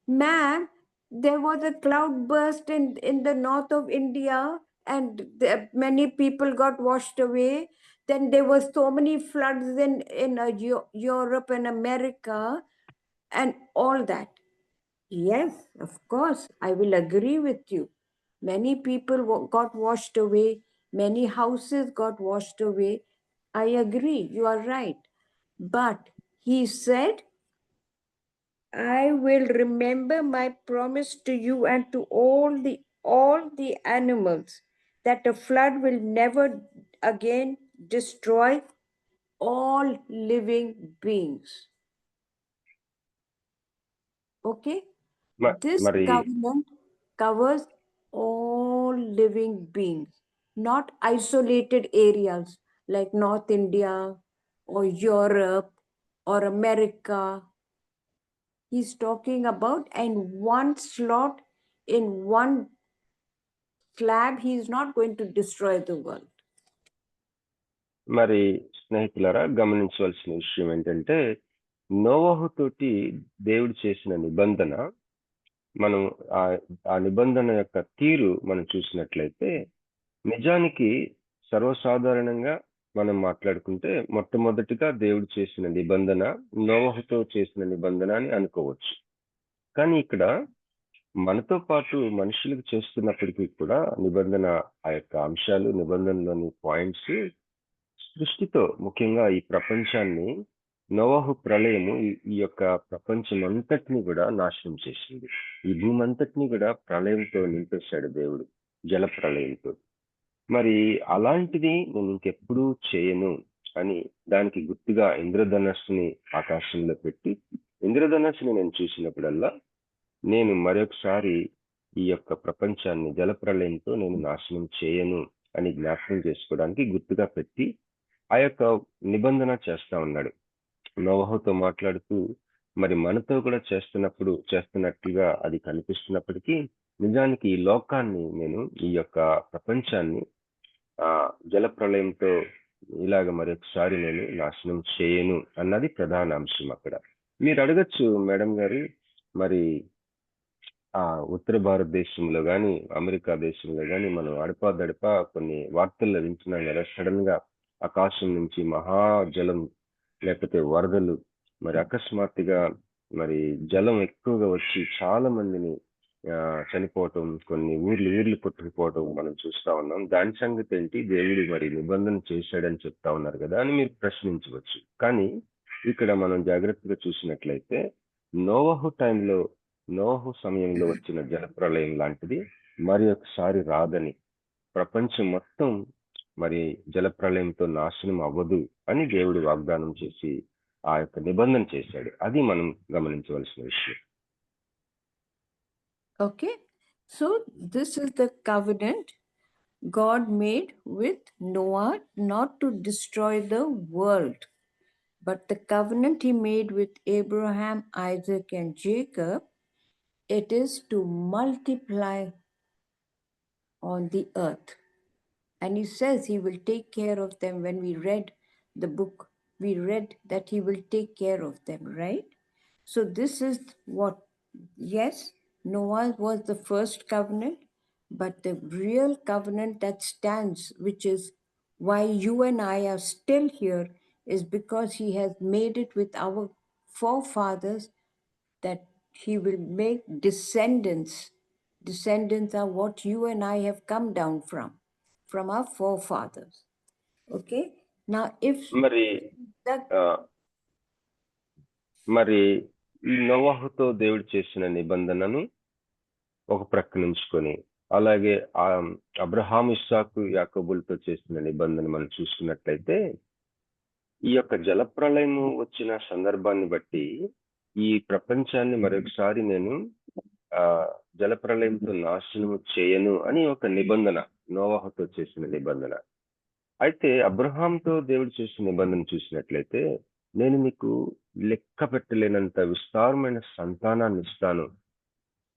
Ma'am, there was a cloud burst in the north of India and many people got washed away. Then there were so many floods in Europe and America and all that. Yes, of course, I will agree with you. Many people got washed away. Many houses got washed away. I agree, you are right. But he said, I will remember my promise to you and to all the animals that a flood will never again destroy all living beings. Okay? This మరి covenant covers all living beings, not isolated areas like North India or Europe or America. He's talking about in one slot, in one slab, he is not going to destroy the world. మరి స్నేహితులారా గమనించవలసిన విషయం ఏంటంటే నోవహు తోటి దేవుడు చేసిన నిబంధన మనం ఆ నిబంధన యొక్క తీరు మనం చూసినట్లయితే నిజానికి సర్వసాధారణంగా మనం మాట్లాడుకుంటే మొట్టమొదటిగా దేవుడు చేసిన నిబంధన నోవహుతో చేసిన నిబంధన అని అనుకోవచ్చు. కానీ ఇక్కడ మనతో పాటు మనుషులకు చేస్తున్నప్పటికీ కూడా నిబంధన ఆ యొక్క అంశాలు నిబంధనలోని పాయింట్స్ సృష్టితో ముఖ్యంగా ఈ ప్రపంచాన్ని నోవహు ప్రళయము ఈ యొక్క ప్రపంచం అంతటిని కూడా నాశనం చేసింది. ఈ భూమి అంతటిని కూడా ప్రళయంతో నింపేశాడు దేవుడు, జల ప్రళయంతో. మరి అలాంటిది నేను ఇంకెప్పుడూ చేయను అని దానికి గుర్తుగా ఇంద్రధనస్సుని ఆకాశంలో పెట్టి ఇంద్రధనస్సుని నేను చూసినప్పుడల్లా నేను మరొకసారి ఈ యొక్క ప్రపంచాన్ని జలప్రలయంతో నేను నాశనం చేయను అని జ్ఞాపకం చేసుకోవడానికి గుర్తుగా పెట్టి ఆ యొక్క నిబంధన చేస్తా ఉన్నాడు. నోవహుతో మాట్లాడుతూ మరి మనతో కూడా చేస్తున్నట్లుగా అది కనిపిస్తున్నప్పటికీ నిజానికి ఈ లోకాన్ని నేను ఈ యొక్క ప్రపంచాన్ని జల ప్రళయంతో ఇలాగ మరొకసారి నేను నాశనం చేయను అన్నది ప్రధాన అంశం. అక్కడ మీరు అడగచ్చు మేడం గారు, మరి ఉత్తర భారతదేశంలో కానీ అమెరికా దేశంలో కానీ మనం అడపా కొన్ని వార్తల్లో వింటున్నాం కదా, సడన్ గా ఆకాశం నుంచి మహాజలం లేకపోతే వరదలు, మరి అకస్మాత్తుగా మరి జలం ఎక్కువగా వచ్చి చాలా మందిని చనిపోవటం, కొన్ని ఊర్లు కొట్టుకుపోవటం మనం చూస్తా ఉన్నాం. దాని సంగతి ఏంటి, దేవుడు మరి నిబంధన చేశాడని చెప్తా ఉన్నారు కదా అని మీరు ప్రశ్నించవచ్చు. కానీ ఇక్కడ మనం జాగ్రత్తగా చూసినట్లయితే నోవహు సమయంలో వచ్చిన జలప్రళయం లాంటిది మరి ఒకసారి రాదని, ప్రపంచం మొత్తం మరి జలప్రళయంతో నాశనం అవ్వదు అని దేవుడు వాగ్దానం చేసి ఆ యొక్క నిబంధన చేశాడు. అది మనం గమనించవలసిన విషయం. Okay, so this is the covenant God made with Noah, not to destroy the world, but the covenant he made with Abraham, Isaac, and Jacob, it is to multiply on the earth. And he says he will take care of them. When we read the book, we read that he will take care of them, right? So this is what, yes, Noah was the first covenant, but the real covenant that stands, which is why you and I are still here, is because he has made it with our forefathers that he will make descendants. Descendants are what you and I have come down from our forefathers. Okay? Now, if మరి that ఆ, మరి ఈ నోవాహుతో దేవుడు చేసిన నిబంధనను ఒక ప్రక్క నుంచుకొని, అలాగే అబ్రహాం, ఇస్సాకు, యాకోబులతో చేసిన నిబంధన మనం చూసుకున్నట్లయితే, ఈ యొక్క జలప్రళయం వచ్చిన సందర్భాన్ని బట్టి ఈ ప్రపంచాన్ని మరొకసారి నేను జలప్రళయంతో నాశనము చేయను అని ఒక నిబంధన, నోవాహుతో చేసిన నిబంధన. అయితే అబ్రహాంతో దేవుడు చేసిన నిబంధన చూసినట్లయితే, నేను మీకు లెక్క పెట్టలేనంత విస్తారమైన సంతానాన్ని ఇస్తాను,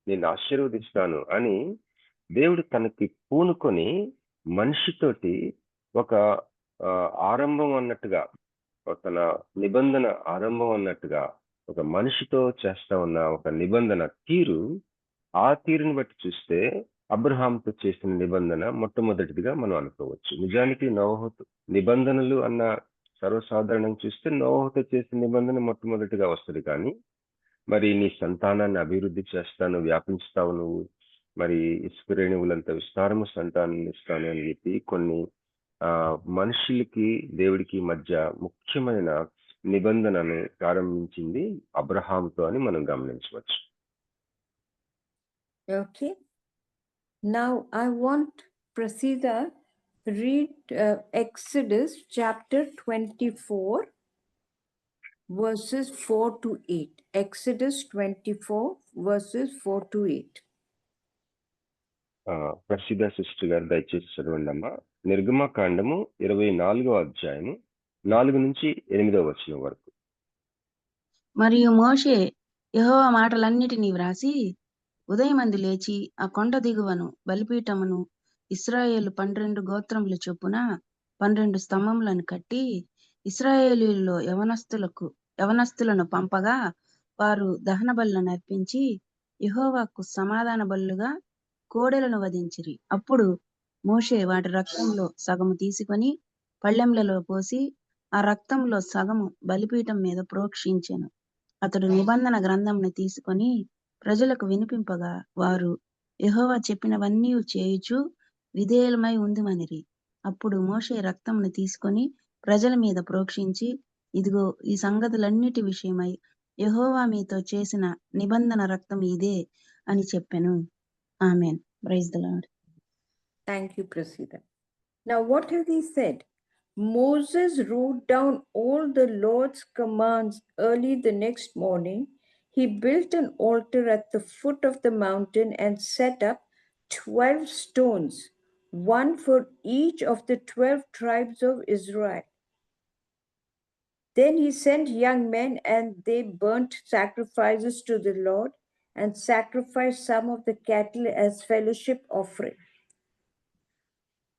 నేను ఆశీర్వదిస్తాను అని దేవుడు తనకి పూనుకొని మనిషితోటి ఒక ఆరంభం అన్నట్టుగా, తన నిబంధన ఆరంభం అన్నట్టుగా ఒక మనిషితో చేస్తా ఉన్న ఒక నిబంధన తీరు, ఆ తీరుని బట్టి చూస్తే అబ్రహాంతో చేసిన నిబంధన మొట్టమొదటిదిగా మనం అనుకోవచ్చు. నిజానికి నోవహుతో నిబంధనలు అన్న సర్వసాధారణంగా చూస్తే నోవహుతో చేసిన నిబంధన మొట్టమొదటిగా వస్తుంది. కానీ మరి నీ సంతానాన్ని అభివృద్ధి చేస్తాను, వ్యాపించుతావు నువ్వు, మరి ఇసుక రేణువులంత విస్తారము సంతానాన్ని ఇస్తాను అని చెప్పి కొన్ని మనుషులకి దేవుడికి మధ్య ముఖ్యమైన నిబంధనను ప్రారంభించింది అబ్రహాంతో అని మనం గమనించవచ్చు. Okay. Now I want Prasida read Exodus chapter 24 verses 4 to 8. Exodus 24 verses 4 to 8. ప్రసిద్ధ సిస్టర్ గారు దయచేసి చదవండి అమ్మా. నిర్గమకాండము 24వ అధ్యాయము 4 నుంచి 8వ వచనం వరకు. మరియు మోషే యెహోవా మాటలన్నిటినీ వ్రాసి ఉదయమంది లేచి ఆ కొండ దిగువను బలిపీఠమును ఇశ్రాయేలు 12 గోత్రముల చొప్పున 12 స్తంభములను కట్టి ఇశ్రాయేలీయులలో యవనస్తులను పంపగా వారు దహన బలులను అర్పించి యెహోవాకు సమాధాన బలులుగా కోడెలను వధించిరి. అప్పుడు మోషే వాటి రక్తంలో సగము తీసుకొని పళ్ళెంలలో పోసి ఆ రక్తంలో సగము బలిపీఠం మీద ప్రోక్షించెను. అతడు నిబంధన గ్రంథమును తీసుకొని ప్రజలకు వినిపింపగా వారు యెహోవా చెప్పినవన్నీ చేయుచు విధేయులమై ఉందుమనిరి. అప్పుడు మోషే రక్తమును తీసుకొని ప్రజల మీద ప్రోక్షించి, ఇదిగో ఈ సంగతులన్నిటి విషయమై యెహోవా మీతో చేసిన నిబంధన రక్తం ఇదే అని చెప్పెను. ఆమేన్. Praise the lord. Thank you, Prasida. Now, what has he said? Moses wrote down all the Lord's commands early the next morning. He built an altar at the foot of the mountain and set up 12 stones, one for each of the 12 tribes of Israel. Then he sent young men, and they burnt sacrifices to the Lord and sacrificed some of the cattle as fellowship offering.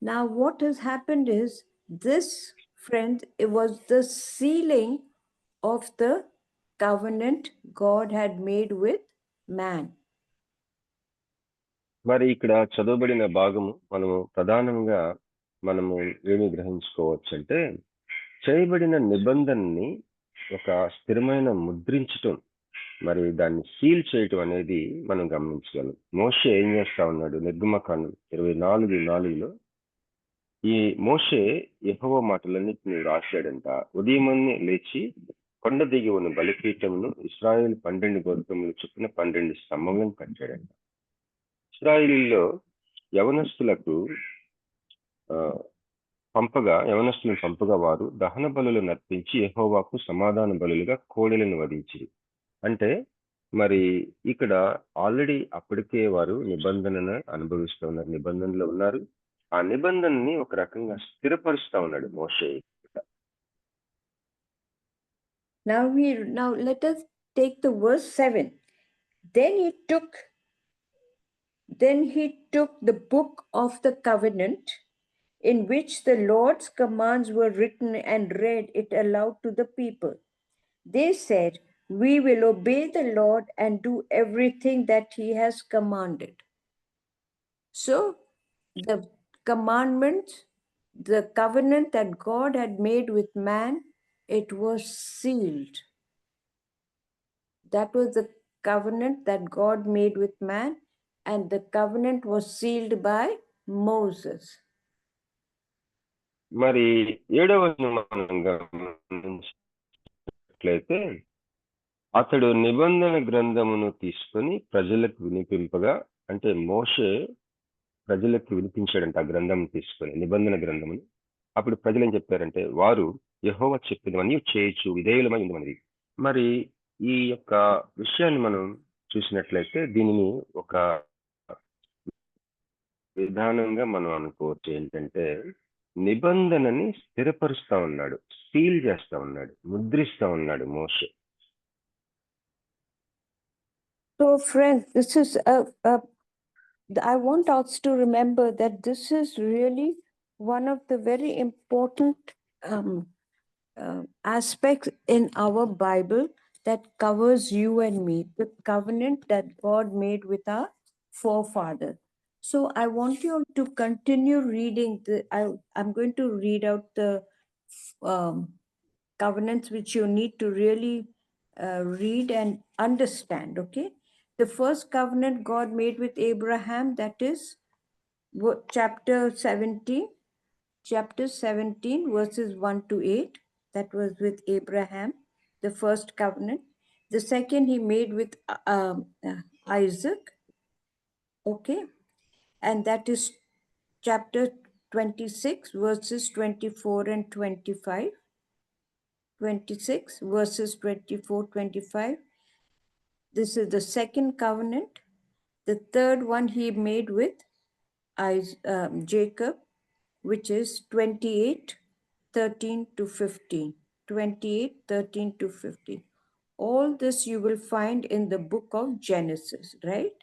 Now, what has happened is this, friend, it was the sealing of the covenant God had made with man. మరి ఇక్కడ చదవబడిన భాగము ప్రధానంగా మనము ఏమి గ్రహించుకోవచ్చు అంటే, చేయబడిన నిబంధనని ఒక స్థిరమైన ముద్రించటం, మరి దాన్ని సీల్ చేయటం అనేది మనం గమనించగలం. మోషే ఏం చేస్తా ఉన్నాడు? నిర్గమకాండం 24:4లో ఈ మోషే యెహోవా మాటలన్నిటిని రాశాడంట. ఉదయమన్నే లేచి కొండ దిగువను బలిపీఠమును ఇశ్రాయేలు 12 గోత్రముల చొప్పున 12 స్తంభములను కట్టాడంట. ఇశ్రాయేలీలో యవనస్తులను పంపగా వారు దహన బలులను అర్పించి యెహోవాకు సమాధాన బలులుగా కోడెలను వధించిరి. అంటే మరి ఇక్కడ ఆల్రెడీ అప్పటికే వారు నిబంధనను అనుభవిస్తూ ఉన్నారు, నిబంధనలో ఉన్నారు. ఆ నిబంధనని ఒక రకంగా స్థిరపరుస్తా ఉన్నాడు మోషే. Now let us take the verse 7. Then he took the book of the covenant in which the Lord's commands were written and read it aloud to the people. They said, "We will obey the Lord and do everything that he has commanded." So the commandments, the covenant that God had made with man, it was sealed. That was the covenant that God made with man, and the covenant was sealed by Moses. మరి 7వ మనం గమనించినట్లయితే అతడు నిబంధన గ్రంథమును తీసుకొని ప్రజలకు వినిపింపగా, అంటే మోషే ప్రజలకు వినిపించాడంట ఆ గ్రంథం తీసుకొని, నిబంధన గ్రంథమును. అప్పుడు ప్రజలు ఏం చెప్పారంటే, వారు యెహోవా చెప్పినవన్నీ చేయొచ్చు, విధేయులమై ఉండమని. మరి ఈ యొక్క విషయాన్ని మనం చూసినట్లయితే దీనిని ఒక విధానంగా మనం అనుకోవచ్చు. ఏంటంటే నిబంధనని స్థిరపరుస్తా ఉన్నాడు, సీల్ చేస్తా ఉన్నాడు, ముద్రిస్తా ఉన్నాడు మోషే. So friends, this is I want us to remember that this is really one of the very important aspects in our Bible that covers you and me, the covenant that God made with our forefathers. So I want you all to continue reading. I'm going to read out the covenants which you need to really read and understand, okay? The first covenant God made with Abraham, that is chapter 17, verses 1 to 8. That was with Abraham, the first covenant. The second he made with Isaac, okay? And that is chapter 26, verses 24 and 25. 26, verses 24, 25. This is the second covenant. The third one he made with Jacob, which is 28, 13 to 15. 28, 13 to 15. All this you will find in the book of Genesis, right?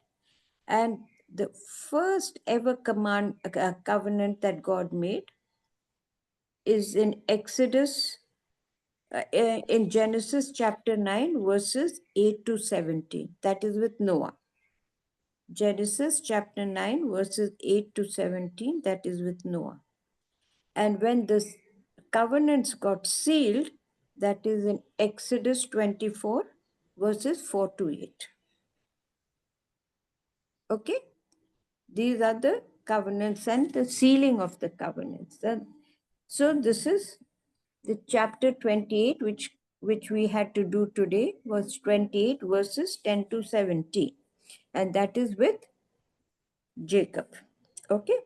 And the first ever covenant that God made is in Exodus, in Genesis chapter 9, verses 8 to 17. That is with Noah. Genesis chapter 9, verses 8 to 17, that is with Noah. And when the covenants got sealed, that is in Exodus 24, verses 4 to 8. Okay? These are the covenants and the sealing of the covenants. So this is the chapter 28, which we had to do today, was 28 verses 10 to 17. And that is with Jacob. Okay?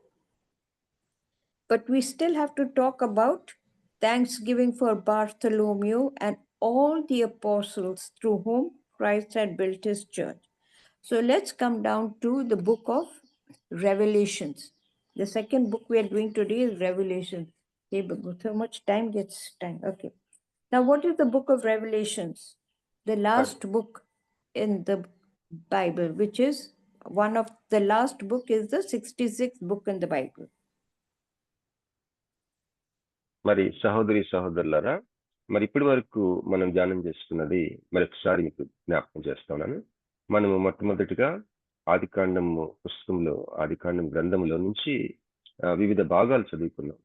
But we still have to talk about thanksgiving for Bartholomew and all the apostles through whom Christ had built his church. So let's come down to the book of Revelations. The second book we are doing today is Revelation. So much time gets time. Okay. Now, what is the book of Revelations? The last book in the Bible, which is one of the last book is the 66th book in the Bible. మరి సహోదరి సహోదరులారా, మరి ఇప్పటి వరకు మనం ధ్యానం చేసుకున్నది మరొకసారి మీకు జ్ఞాపకం చేస్తున్నాను. మనము మొట్టమొదటిగా ఆదికాండము పుస్తకంలో, ఆదికాండం గ్రంథంలో నుంచి వివిధ భాగాలు చదువుకున్నాం.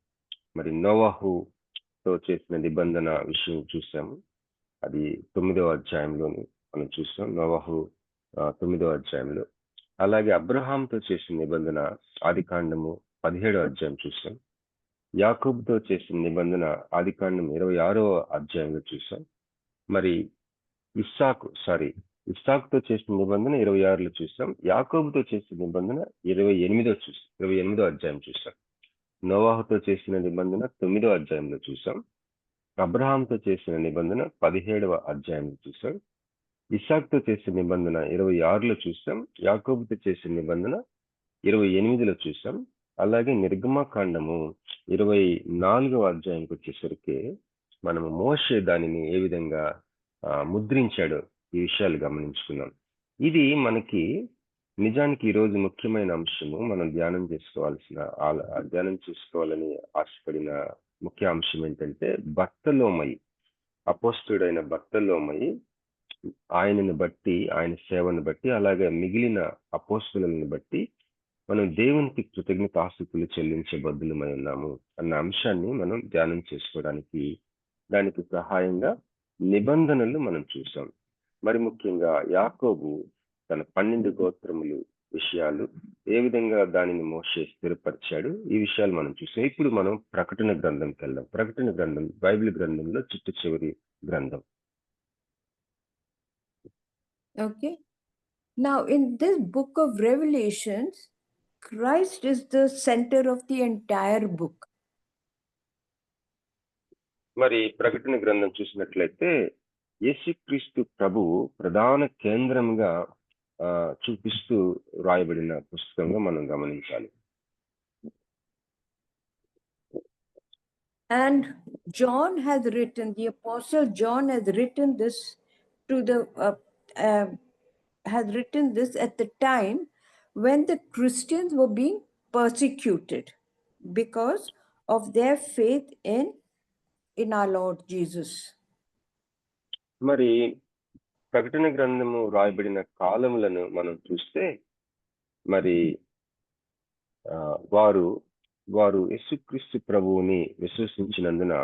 మరి నోవాహుతో చేసిన నిబంధన విషయం చూసాము. అది 9వ అధ్యాయంలోని మనం చూసాం, నోవాహు 9వ అధ్యాయంలో. అలాగే అబ్రహాంతో చేసిన నిబంధన ఆదికాండము 17వ అధ్యాయం చూసాం. యాకోబుతో చేసిన నిబంధన ఆదికాండం 26వ అధ్యాయంలో చూసాం. మరి ఇస్సాకుతో చేసిన నిబంధన 26లో చూసాం. యాకోబుతో చేసిన నిబంధన 28వ అధ్యాయం చూసాం. నోవాహుతో చేసిన నిబంధన 9వ అధ్యాయంలో చూసాం. అబ్రహాంతో చేసిన నిబంధన 17వ అధ్యాయంలో చూసాం. ఇస్సాకుతో చేసిన నిబంధన 26లో చూసాం. యాకోబుతో చేసిన నిబంధన 28లో చూసాం. అలాగే నిర్గమకాండము 24వ అధ్యాయానికి వచ్చేసరికి మనము మోషే దానిని ఏ విధంగా ముద్రించాడో ఈ విషయాలు గమనించుకున్నాం. ఇది మనకి నిజానికి ఈరోజు ముఖ్యమైన అంశము. మనం ధ్యానం చేసుకోవాలని ఆశపడిన ముఖ్య అంశం ఏంటంటే బర్తలోమయి, అపోస్తలుడైన బర్తలోమయి ఆయనను బట్టి, ఆయన సేవను బట్టి, అలాగే మిగిలిన అపోస్తలులను బట్టి మనం దేవునికి కృతజ్ఞతాస్తుతులు చెల్లించే బద్దులమై ఉన్నాము అన్న అంశాన్ని మనం ధ్యానం చేసుకోవడానికి దానికి సహాయంగా నిబంధనలు మనం చూసాం. మరి ముఖ్యంగా యాకోబు తన 12 గోత్రములు విషయాలు ఏ విధంగా దానిని మోషే స్థిరపరిచాడు, ఈ విషయాలు మనం చూసాం. ఇప్పుడు మనం ప్రకటన గ్రంథంకి వెళ్దాం. ప్రకటన గ్రంథం బైబిల్ గ్రంథంలో చిట్ట గ్రంథం. Okay. Now, in this book of Revelations, Christ is the center of the entire book. మరి ప్రకటన గ్రంథం చూసినట్లయితే యేసుక్రీస్తు ప్రభువు ప్రధాన కేంద్రంగా చూపిస్తూ రాయబడిన పుస్తకంగా మనం గమనించాలి. And John has written, the apostle John has written this to the has written this at the time when the Christians were being persecuted because of their faith in our Lord Jesus. మరి ప్రకటన గ్రంథము రాయబడిన కాలములను మనం చూస్తే మరి వారు యేసుక్రీస్తు ప్రభువుని విశ్వసించినందున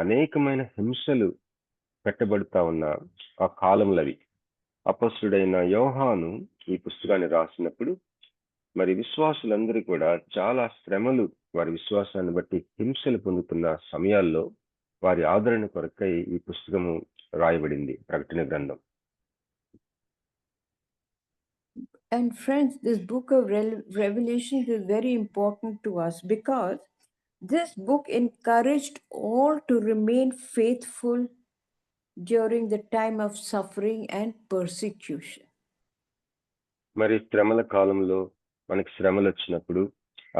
అనేకమైన హింసలు పెట్టబడుతా ఉన్న ఆ కాలములవి. అపొస్తలుడైన యోహాను ఈ పుస్తకాన్ని రాసినప్పుడు మరి విశ్వాసులందరూ కూడా చాలా శ్రమలు, వారి విశ్వాసాన్ని బట్టి హింసలు పొందుతున్న సమయాల్లో వారి ఆదరణ కొరకై ఈ పుస్తకము రాయబడింది, ప్రకటన గ్రంథం. And friends, this book of Revelations is very important to us because this book encouraged all to remain faithful during the time of suffering and persecution. మరి శ్రమల కాలంలో మనకి శ్రమలు వచ్చినప్పుడు,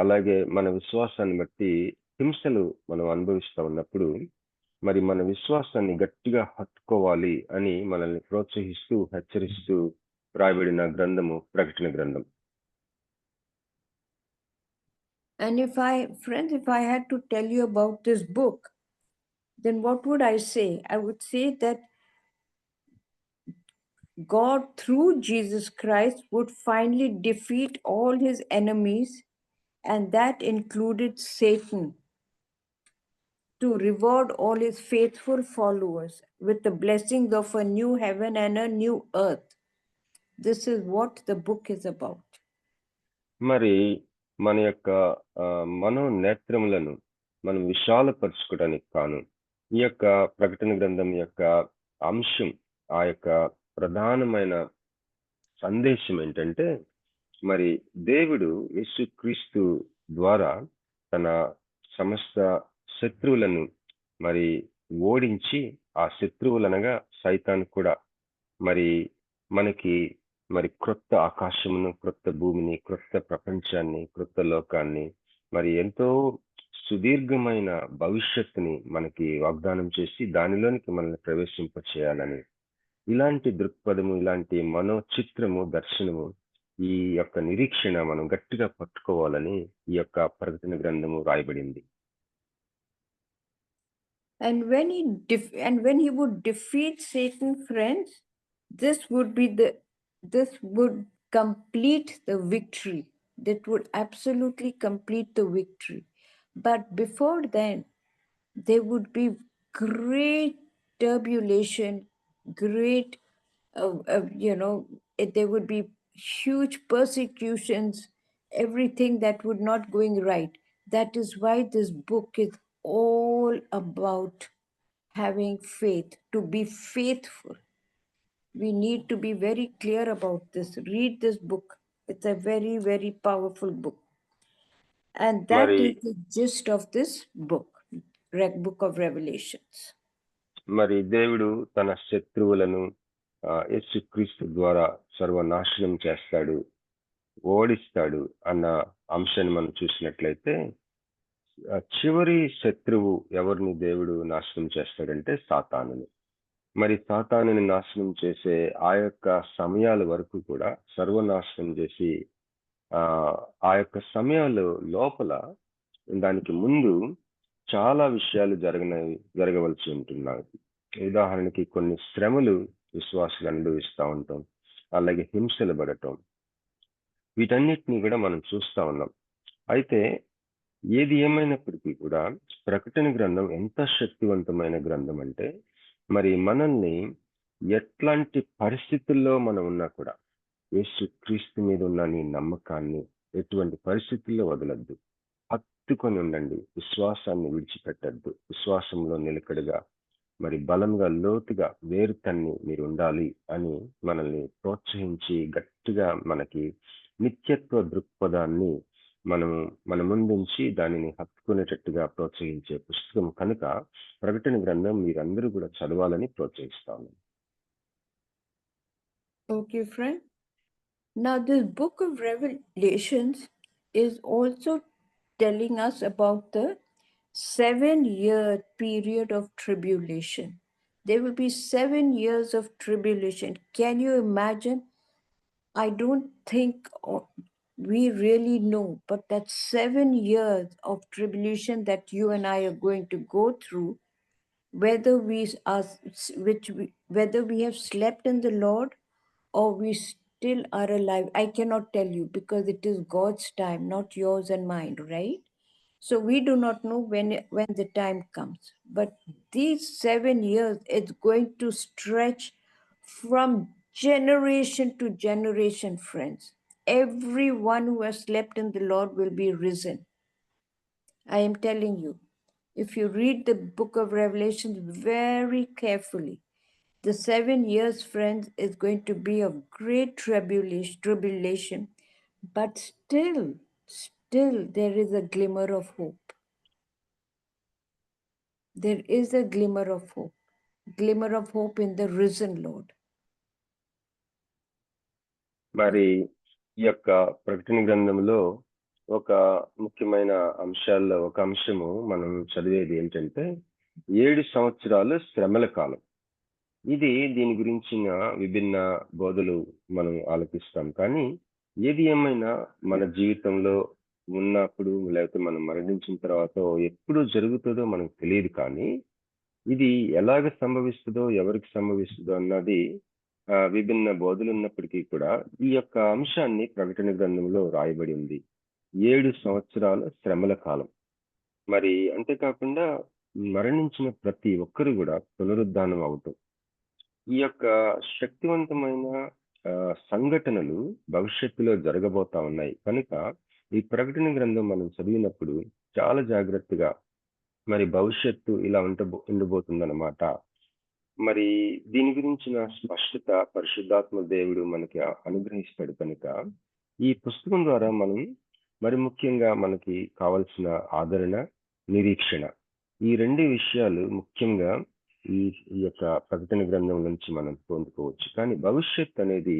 అలాగే మన విశ్వాసాన్ని బట్టి హింసలు మనం అనుభవిస్తూ ఉన్నప్పుడు మరి మన విశ్వాసాన్ని గట్టిగా హత్తుకోవాలి అని మనల్ని ప్రోత్సహిస్తూ హెచ్చరిస్తూ రాయబడిన గ్రంథము ప్రకటన గ్రంథం. And friends, if I had to tell you about this book, then what would I say? I would say that God, through Jesus Christ, would finally defeat all his enemies, and that included Satan, to reward all his faithful followers with the blessings of a new heaven and a new earth. This is what the book is about. మరి మన యొక్క మనోనేత్రములను మనం విశాలపరచుకోవడానికి కాను ఈ యొక్క ప్రకటన గ్రంథం యొక్క అంశం, ఆ యొక్క ప్రధానమైన సందేశం ఏంటంటే మరి దేవుడు యేసుక్రీస్తు ద్వారా తన సమస్త శత్రువులను మరి ఓడించి, ఆ శత్రువులనగా సైతాన్ కూడా మరి మనకి మరి క్రొత్త ఆకాశమును, క్రొత్త భూమిని, క్రొత్త ప్రపంచాన్ని, క్రొత్త లోకాన్ని, మరి ఎంతో సుదీర్ఘమైన భవిష్యత్తుని మనకి వాగ్దానం చేసి దానిలోనికి మనల్ని ప్రవేశింపచేయాలని, ఇలాంటి దృక్పథము, ఇలాంటి మనోచిత్రము, దర్శనము, ఈ యొక్క నిరీక్షణ మనం గట్టిగా పట్టుకోవాలని ఈ యొక్క ప్రకటన గ్రంథము రాయబడింది. And when he would defeat Satan, friends, this would complete the victory. That would absolutely complete the victory. But before then, there would be great tribulation, great, there would be huge persecutions, everything that would not going right. That is why this book is all about having faith, to be faithful. We need to be very clear about this. Read this book. It's a very, very powerful book. And that is the gist of this book, book of Revelations. మరి దేవుడు తన శత్రువులను యేసుక్రీస్తు ద్వారా సర్వనాశనం చేస్తాడు, ఓడిస్తాడు అన్న అంశాన్ని మనం చూసినట్లయితే చివరి శత్రువు ఎవరిని దేవుడు నాశనం చేస్తాడంటే సాతానుని. మరి సాతానుని నాశనం చేసే ఆ యొక్క సమయాల వరకు కూడా సర్వనాశనం చేసి ఆ యొక్క సమయాల లోపల, దానికి ముందు చాలా విషయాలు జరగవలసి ఉంటున్నాయి. ఉదాహరణకి కొన్ని శ్రమలు విశ్వాసులు అనుభవిస్తూ ఉంటాం, అలాగే హింసలు పడటం, వీటన్నిటిని కూడా మనం చూస్తా ఉన్నాం. అయితే ఏది ఏమైనప్పటికీ కూడా ప్రకటన గ్రంథం ఎంత శక్తివంతమైన గ్రంథం అంటే, మరి మనల్ని ఎట్లాంటి పరిస్థితుల్లో మనం ఉన్నా కూడా యేసు క్రీస్తు మీద ఉన్న నీ నమ్మకాన్ని ఎటువంటి పరిస్థితుల్లో వదలద్దు. హత్తుకొని ఉండండి. విశ్వాసాన్ని విడిచిపెట్టద్దు. విశ్వాసంలో నిలకడగా మరి బలంగా లోతుగా వేరు తన్ని మీరు ఉండాలి అని మనల్ని ప్రోత్సహించి గట్టిగా మనకి నిత్యత్వ దృక్పథాన్ని మన ముందుంచి దానిని హత్తుకునేటట్టుగా ప్రోత్సహించే పుస్తకం కనుక ప్రకటన గ్రంథం మీరందరూ కూడా చదవాలని ప్రోత్సహిస్తాను. Okay, friend. Now, this book of Revelations is also telling us about the 7-year period of tribulation. There will be 7 years of tribulation. Can you imagine? I don't think we really know, but that 7 years of tribulation that you and I are going to go through, whether whether we have slept in the Lord or we still are alive, I cannot tell you, because it is God's time, not yours and mine, right? So we do not know when the time comes. But these 7 years, it's going to stretch from generation to generation, friends. Everyone who has slept in the Lord will be risen. I am telling you, if you read the book of Revelation very carefully, the 7 years, friends, is going to be of great tribulation, but still there is a glimmer of hope. There is a glimmer of hope in the risen Lord. మరి ఈ యొక్క ప్రకటన గ్రంథంలో ఒక ముఖ్యమైన అంశాల్లో ఒక అంశము మనం చదివేది ఏంటంటే 7 సంవత్సరాలు శ్రమల కాలం. ఇది దీని గురించిన విభిన్న బోధలు మనం ఆలకిస్తాం. కానీ ఏది ఏమైనా మన జీవితంలో ఉన్నప్పుడు లేకపోతే మనం మరణించిన తర్వాత ఎప్పుడు జరుగుతుందో మనకు తెలియదు. కానీ ఇది ఎలాగ సంభవిస్తుందో ఎవరికి సంభవిస్తుందో అన్నది విభిన్న బోధలు ఉన్నప్పటికీ కూడా ఈ యొక్క అంశాన్ని ప్రకటన గ్రంథంలో రాయబడి ఉంది. 7 సంవత్సరాల శ్రమల కాలం. మరి అంతేకాకుండా మరణించిన ప్రతి ఒక్కరు కూడా పునరుద్ధానం అవుతాం. ఈ యొక్క శక్తివంతమైన సంఘటనలు భవిష్యత్తులో జరగబోతా ఉన్నాయి. కనుక ఈ ప్రకటన గ్రంథం మనం చదివినప్పుడు చాలా జాగ్రత్తగా మరి భవిష్యత్తు ఇలా ఉండబోతుందన్నమాట. మరి దీని గురించిన స్పష్టత పరిశుద్ధాత్మ దేవుడు మనకి అనుగ్రహిస్తాడు. కనుక ఈ పుస్తకం ద్వారా మనం మరి ముఖ్యంగా మనకి కావలసిన ఆదరణ, నిరీక్షణ, ఈ 2 విషయాలు ముఖ్యంగా ఈ యొక్క ప్రకటన గ్రంథం నుంచి మనం పొందుకోవచ్చు. కానీ భవిష్యత్ అనేది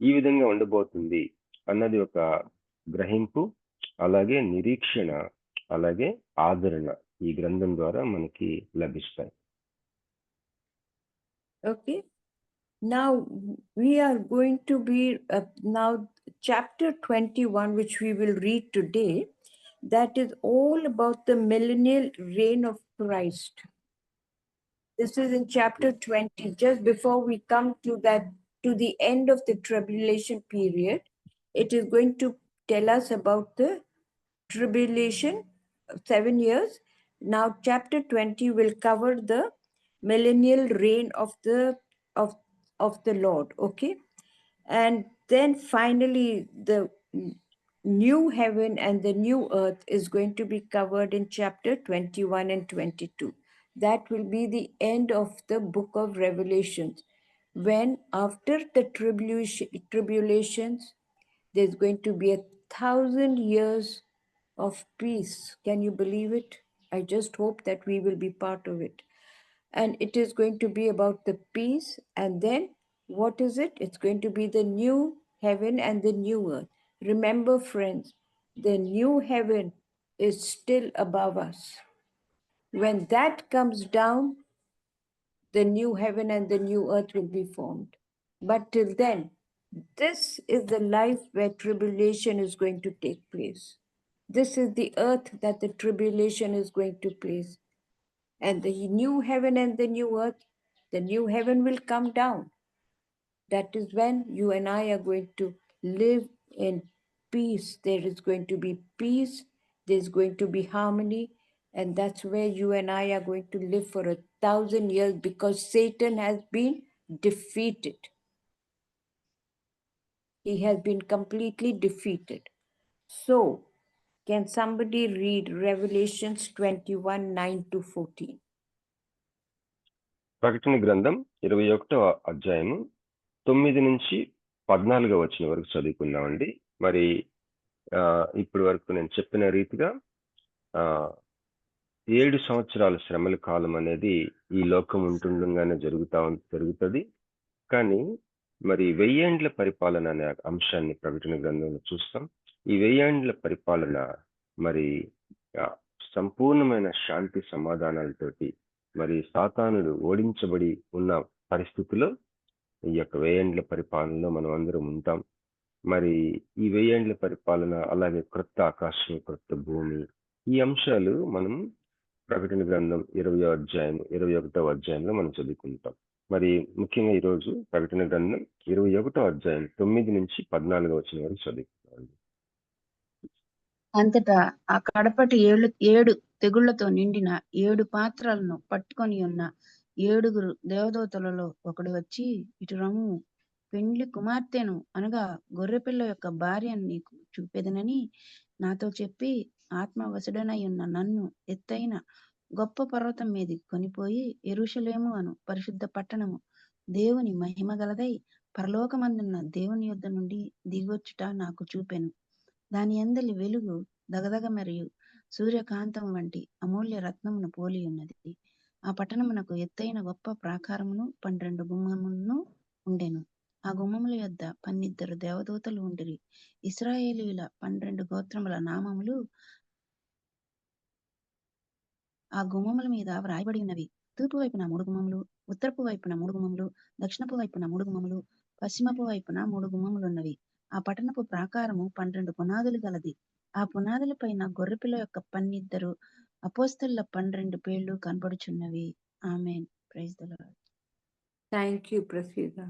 ఈ విధంగా ఉండబోతుంది అన్నది ఒక గ్రహింపు, అలాగే నిరీక్షణ, అలాగే ఆదరణ ఈ గ్రంథం ద్వారా మనకి లభిస్తాయి. Okay. Now we are going to be now chapter 21, which we will read today. That is all about the millennial reign of Christ. This is in chapter 20. Just before we come to the end of the tribulation period, it is going to tell us about the tribulation, 7 years. Now chapter 20 will cover the millennial reign of the Lord. Okay. And then finally the new heaven and the new earth is going to be covered in chapter 21 and 22. That will be the end of the book of Revelations, when after the tribulations there's going to be 1,000 years of peace. Can you believe it? I just hope that we will be part of it. And it is going to be about the peace. And then what is it? It's going to be the new heaven and the new earth. Remember, friends, the new heaven is still above us. When that comes down, the new heaven and the new earth will be formed. But till then, this is the life where tribulation is going to take place. This is the earth that the tribulation is going to place. And the new heaven and the new earth, the new heaven will come down. That is when you and I are going to live in peace. There is going to be peace. There's going to be harmony. And that's where you and I are going to live for 1,000 years, because Satan has been defeated. He has been completely defeated. So, can somebody read Revelations 21, 9-14? ప్రకటన గ్రంథం 21వ అధ్యాయము 9 నుంచి 14వ వచనం వరకు చదువుకుందామండి. మరి ఇప్పటి వరకు నేను చెప్పిన రీతిగా 7 సంవత్సరాల శ్రమల కాలం అనేది ఈ లోకం ఉంటుండగానే జరుగుతుంది. కానీ మరి 1000 ఏండ్ల పరిపాలన అనే అంశాన్ని ప్రకటన గ్రంథంలో చూస్తాం. ఈ 1000 ఏండ్ల పరిపాలన మరి సంపూర్ణమైన శాంతి సమాధానాలతోటి మరి సాతానుడు ఓడించబడి ఉన్న పరిస్థితిలో ఈ యొక్క 1000 ఏండ్ల పరిపాలనలో మనం అందరం ఉంటాం. మరి ఈ 1000 ఏండ్ల పరిపాలన, అలాగే క్రొత్త ఆకాశం, క్రొత్త భూమి, ఈ అంశాలు మనం ప్రకటన గ్రంథం 21వ అధ్యాయంలో మనం చదువుకుంటాం. మరి ముఖ్యంగా ఈరోజు ప్రకటన గ్రంథం 21వ అధ్యాయం 9 నుంచి 14వ వచనం వరకు చదువుకుంటాం. అంతటా ఆ కడపటి 7 తెగుళ్లతో నిండిన 7 పాత్రలను పట్టుకొని ఉన్న 7 దేవదూతలలో ఒకడు వచ్చి, ఇటు రమ్ము, పెండ్లి కుమార్తెను అనగా గొర్రెపిల్ల యొక్క భార్యను నీకు చూపెదనని నాతో చెప్పి, ఆత్మవశుడనై ఉన్న నన్ను ఎత్తైన గొప్ప పర్వతం మీది కొనిపోయి యెరూషలేము అను పరిశుద్ధ పట్టణము, దేవుని మహిమ గలదై పరలోకమందున్న దేవుని యొద్ద నుండి దిగొచ్చుట నాకు చూపెను. దాని యందలి వెలుగు దగదగ మరియు సూర్యకాంతం వంటి అమూల్య రత్నమును పోలి ఉన్నది. ఆ పట్టణమునకు ఎత్తైన గొప్ప ప్రాకారమును 12 గుమ్మములను ఉండెను. ఆ గుమ్మముల యొద్ద 12 దేవదూతలు ఉండిరి. ఇశ్రాయేలీయుల 12 గోత్రముల నామములు ఆ గుమ్మముల మీద వ్రాయబడి ఉన్నవి. తూర్పు వైపున 3 గుమ్మములు, ఉత్తరపు వైపున 3 గుమ్మములు, దక్షిణపు వైపున 3 గుమ్మములు, పశ్చిమపు వైపున 3 గుమ్మములున్నవి. ఆ పట్టణపు ప్రాకారము 12 పునాదులు గలది. ఆ పునాదుల పైన గొర్రెపిల్ల యొక్క 12 అపోస్తలుల 12 పేర్లు కనపడుచున్నవి. ఆమేన్. Praise the lord. Thank you, Prasida.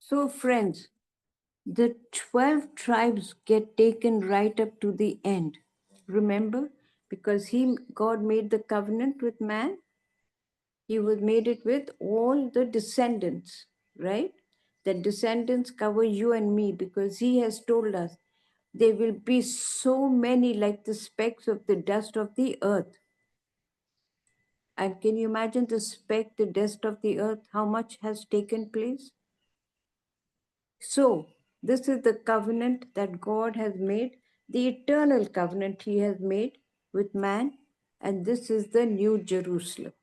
So, friends, the 12 tribes get taken right up to the end. Remember, because God made the covenant with man, he made it with all the descendants, right? The descendants cover you and me, because he has told us there will be so many like the specks of the dust of the earth. And can you imagine the speck, the dust of the earth, how much has taken place? So, this is the covenant that God has made, the eternal covenant he has made with man, and this is the New Jerusalem.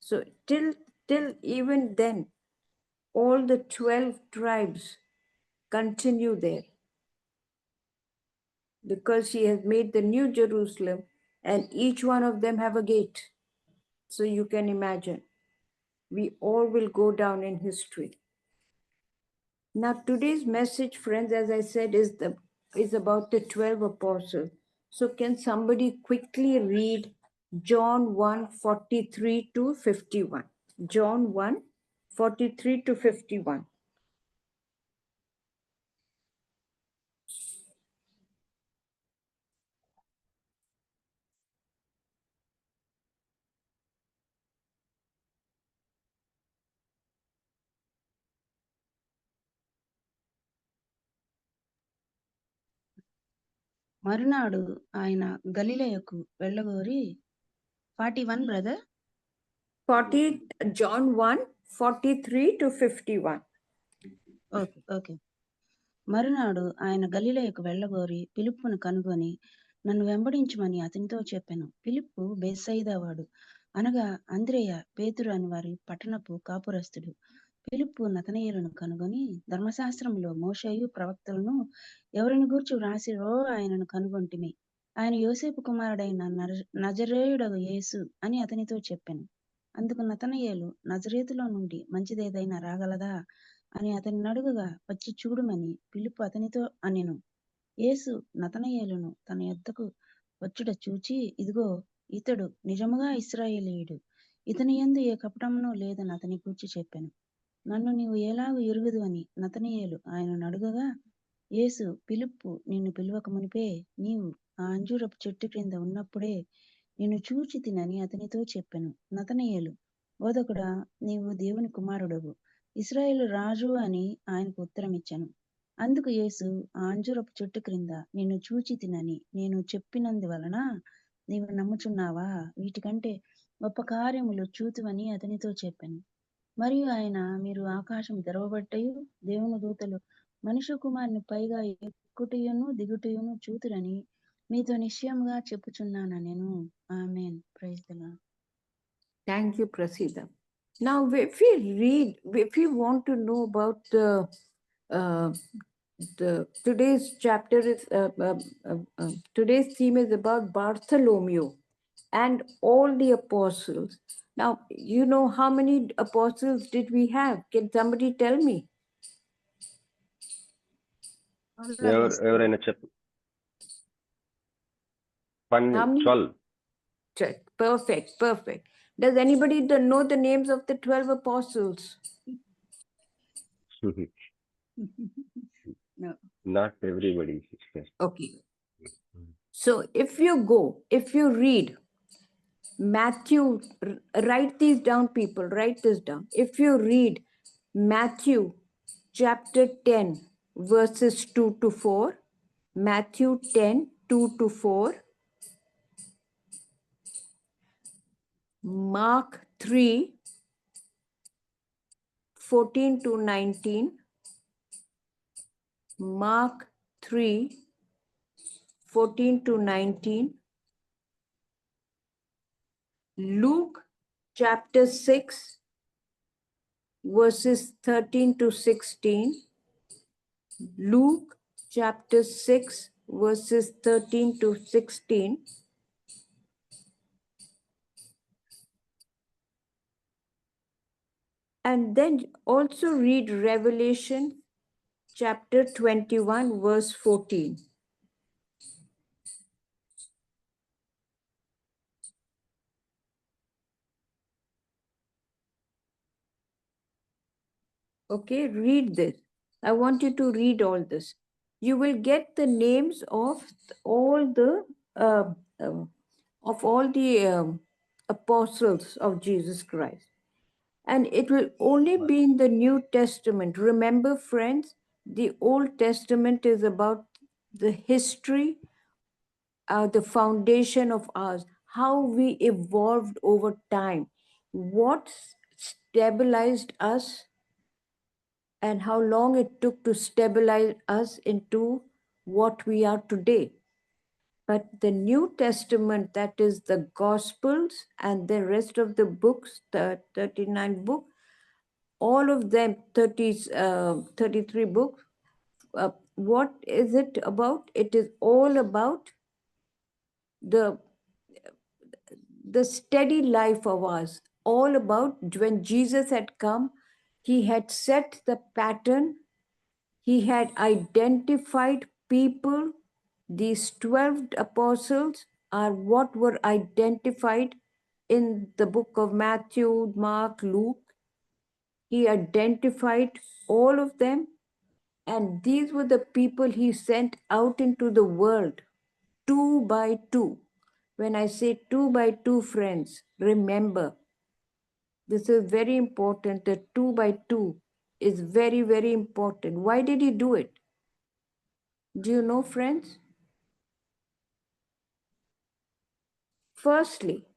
So, till even then, all the 12 tribes continue there, because he has made the New Jerusalem, and each one of them have a gate. So you can imagine, we all will go down in history. Now, today's message, friends, as I said, is about the 12 apostles. So can somebody quickly read John 1:43-51? John 1:43-51. మరునాడు ఆయన గలిలయకు వెళ్ళగోరి 41 brother 40 John 1:43-51. Okay. మరునాడు ఆయన గలిలయకు వెళ్ళగోరి ఫిలిప్పును కనుగొని నన్ను వెంబడించమని అతనితో చెప్పాను. ఫిలిప్పు బెత్సయిదా వాడు, అనగా అంద్రేయ, పేతురు అని వారి పట్టణపు కాపురస్తుడు. ఫిలిప్పు నతనయేలును కనుగొని, ధర్మశాస్త్రంలో మోషేయు ప్రవక్తలను ఎవరిని గూర్చి వ్రాసిరో ఆయనను కనుగొంటిమి. ఆయన యోసేపు కుమారుడైన నజరేయుడగు యేసు అని అతనితో చెప్పాను. అందుకు నతనయేలు, నజరేతులో నుండి మంచిదేదైనా రాగలదా అని అతన్ని అడుగగా, వచ్చి చూడుమని ఫిలిప్పు అతనితో అనెను. యేసు నతనయేలును తన యొద్దకు వచ్చుట చూచి, ఇదిగో ఇతడు నిజముగా ఇశ్రాయేలీయుడు, ఇతని యందు ఏ కపటమును లేదని అతని గూర్చి చెప్పాను. నన్ను నీవు ఎలాగూ ఎరుగుదు అని నతనయేలు ఆయనను అడుగగా, యేసు పిలుపు నిన్ను పిలువక మునిపే నీవు ఆ అంజూరపు చెట్టు క్రింద ఉన్నప్పుడే నిన్ను చూచి తినని అతనితో చెప్పెను. నతనయేలు, బోధకుడా, నీవు దేవుని కుమారుడవు, ఇశ్రాయేలు రాజు అని ఆయనకు ఉత్తరమిచ్చెను. అందుకు యేసు, ఆ అంజూరపు చెట్టు క్రింద నిన్ను చూచి తినని నేను చెప్పినందువలన నీవు నమ్ముచున్నావా? వీటికంటే గొప్ప కార్యములు చూతువని అతనితో చెప్పెను. మరియు ఆయన, మీరు ఆకాశం తెరవబట్టయు దేవుని దూతలు మనుష్య కుమారుని పైగా ఎక్కుటయును దిగుటయును చూతురని మీతో నిశ్చయముగా చెప్పుచున్నానెను. ఆమేన్. Praise the lord. Thank you, Prasida. Now, if we read, if you want to know about the today's chapter is today's theme is about Bartholomew and all the apostles. Now, you know how many apostles did we have? Can somebody tell me? ఎవరైనా చెప్పు. How many? 12. Check. Perfect, perfect. Does anybody know the names of the 12 apostles? No. Not everybody, sister. Okay. So if you read Matthew, write these down, people, write this down. If you read Matthew chapter 10, verses 2 to 4, Matthew 10, 2 to 4, Mark 3, 14 to 19, Mark 3, 14 to 19, Luke chapter 6, verses 13 to 16, Luke chapter 6, verses 13 to 16, and then also read Revelation chapter 21, verse 14. Okay, read this. I want you to read all this. You will get the names of all the apostles of Jesus Christ, and it will only be in the New Testament. Remember, friends, the Old Testament is about the history, the foundation of ours, how we evolved over time, what stabilized us, and how long it took to stabilize us into what we are today. But the New Testament, that is the Gospels and the rest of the books, the 39 books, all of them, 33 books, what is it about? It is all about the steady life of ours, all about when Jesus had come, he had set the pattern, he had identified people. These 12 apostles are what were identified in the book of Matthew, Mark, Luke. He identified all of them, and these were the people he sent out into the world, 2 by 2. When I say 2 by 2, friends, remember, this is very important. The 2 by 2 is very, very important. Why did he do it? Do you know, friends? Firstly,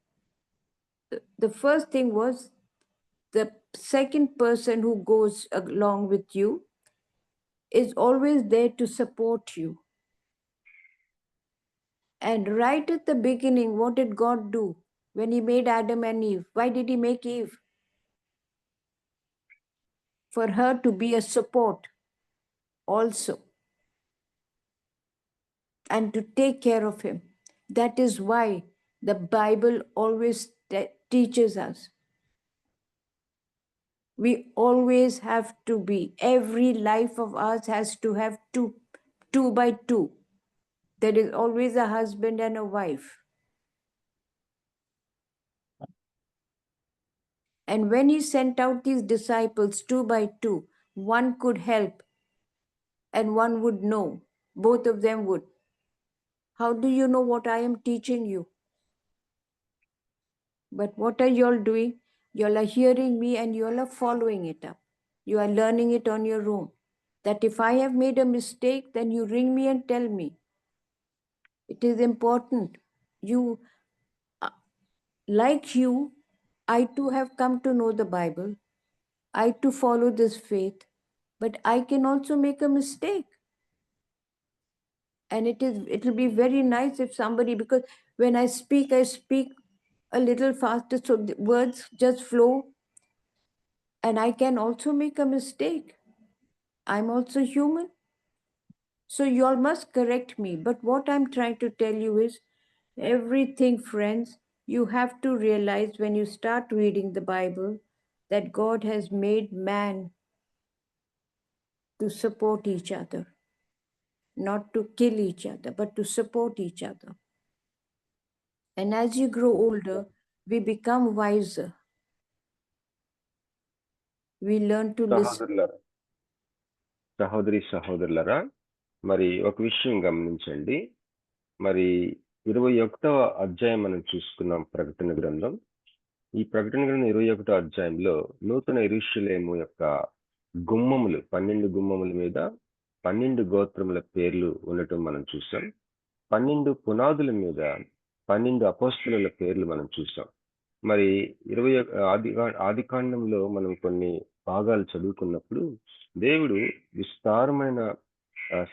the first thing was the second person who goes along with you is always there to support you. And right at the beginning, what did God do when he made Adam and Eve? Why did he make Eve? For her to be a support also and to take care of him. That is why the Bible always teaches us. We always have to be, every life of ours has to have two by two. There is always a husband and a wife. And when he sent out these disciples 2 by 2, one could help and one would know. Both of them would. How do you know what I am teaching you? But what are you all doing? You all are hearing me and you all are following it up. You are learning it on your own. That if I have made a mistake, then you ring me and tell me. It is important. You, like you, I too have come to know the Bible. I too follow this faith. But I can also make a mistake. And it'll be very nice if somebody, because when I speak a little faster, so the words just flow. And I can also make a mistake. I'm also human. So you all must correct me. But what I'm trying to tell you is everything, friends, you have to realize when you start reading the Bible that God has made man to support each other, not to kill each other, but to support each other. And as you grow older, we become wiser. We learn to listen. సహోదరులరా మరి ఒక విషయం గమనించండి. మరి 21వ అధ్యాయం మనం చూసుకున్నాం ప్రకటన గ్రంథం. ఈ ప్రకటన గ్రంథం 21వ అధ్యాయంలో నూతన యెరూషలేము యొక్క గుమ్మములు 12 గుమ్మముల మీద 12 గోత్రముల పేర్లు ఉండటం మనం చూసాం. 12 పునాదుల మీద 12 అపోస్తలుల పేర్లు మనం చూసాం. మరి ఆది కాండంలో మనం కొన్ని భాగాలు చదువుకున్నప్పుడు దేవుడు విస్తారమైన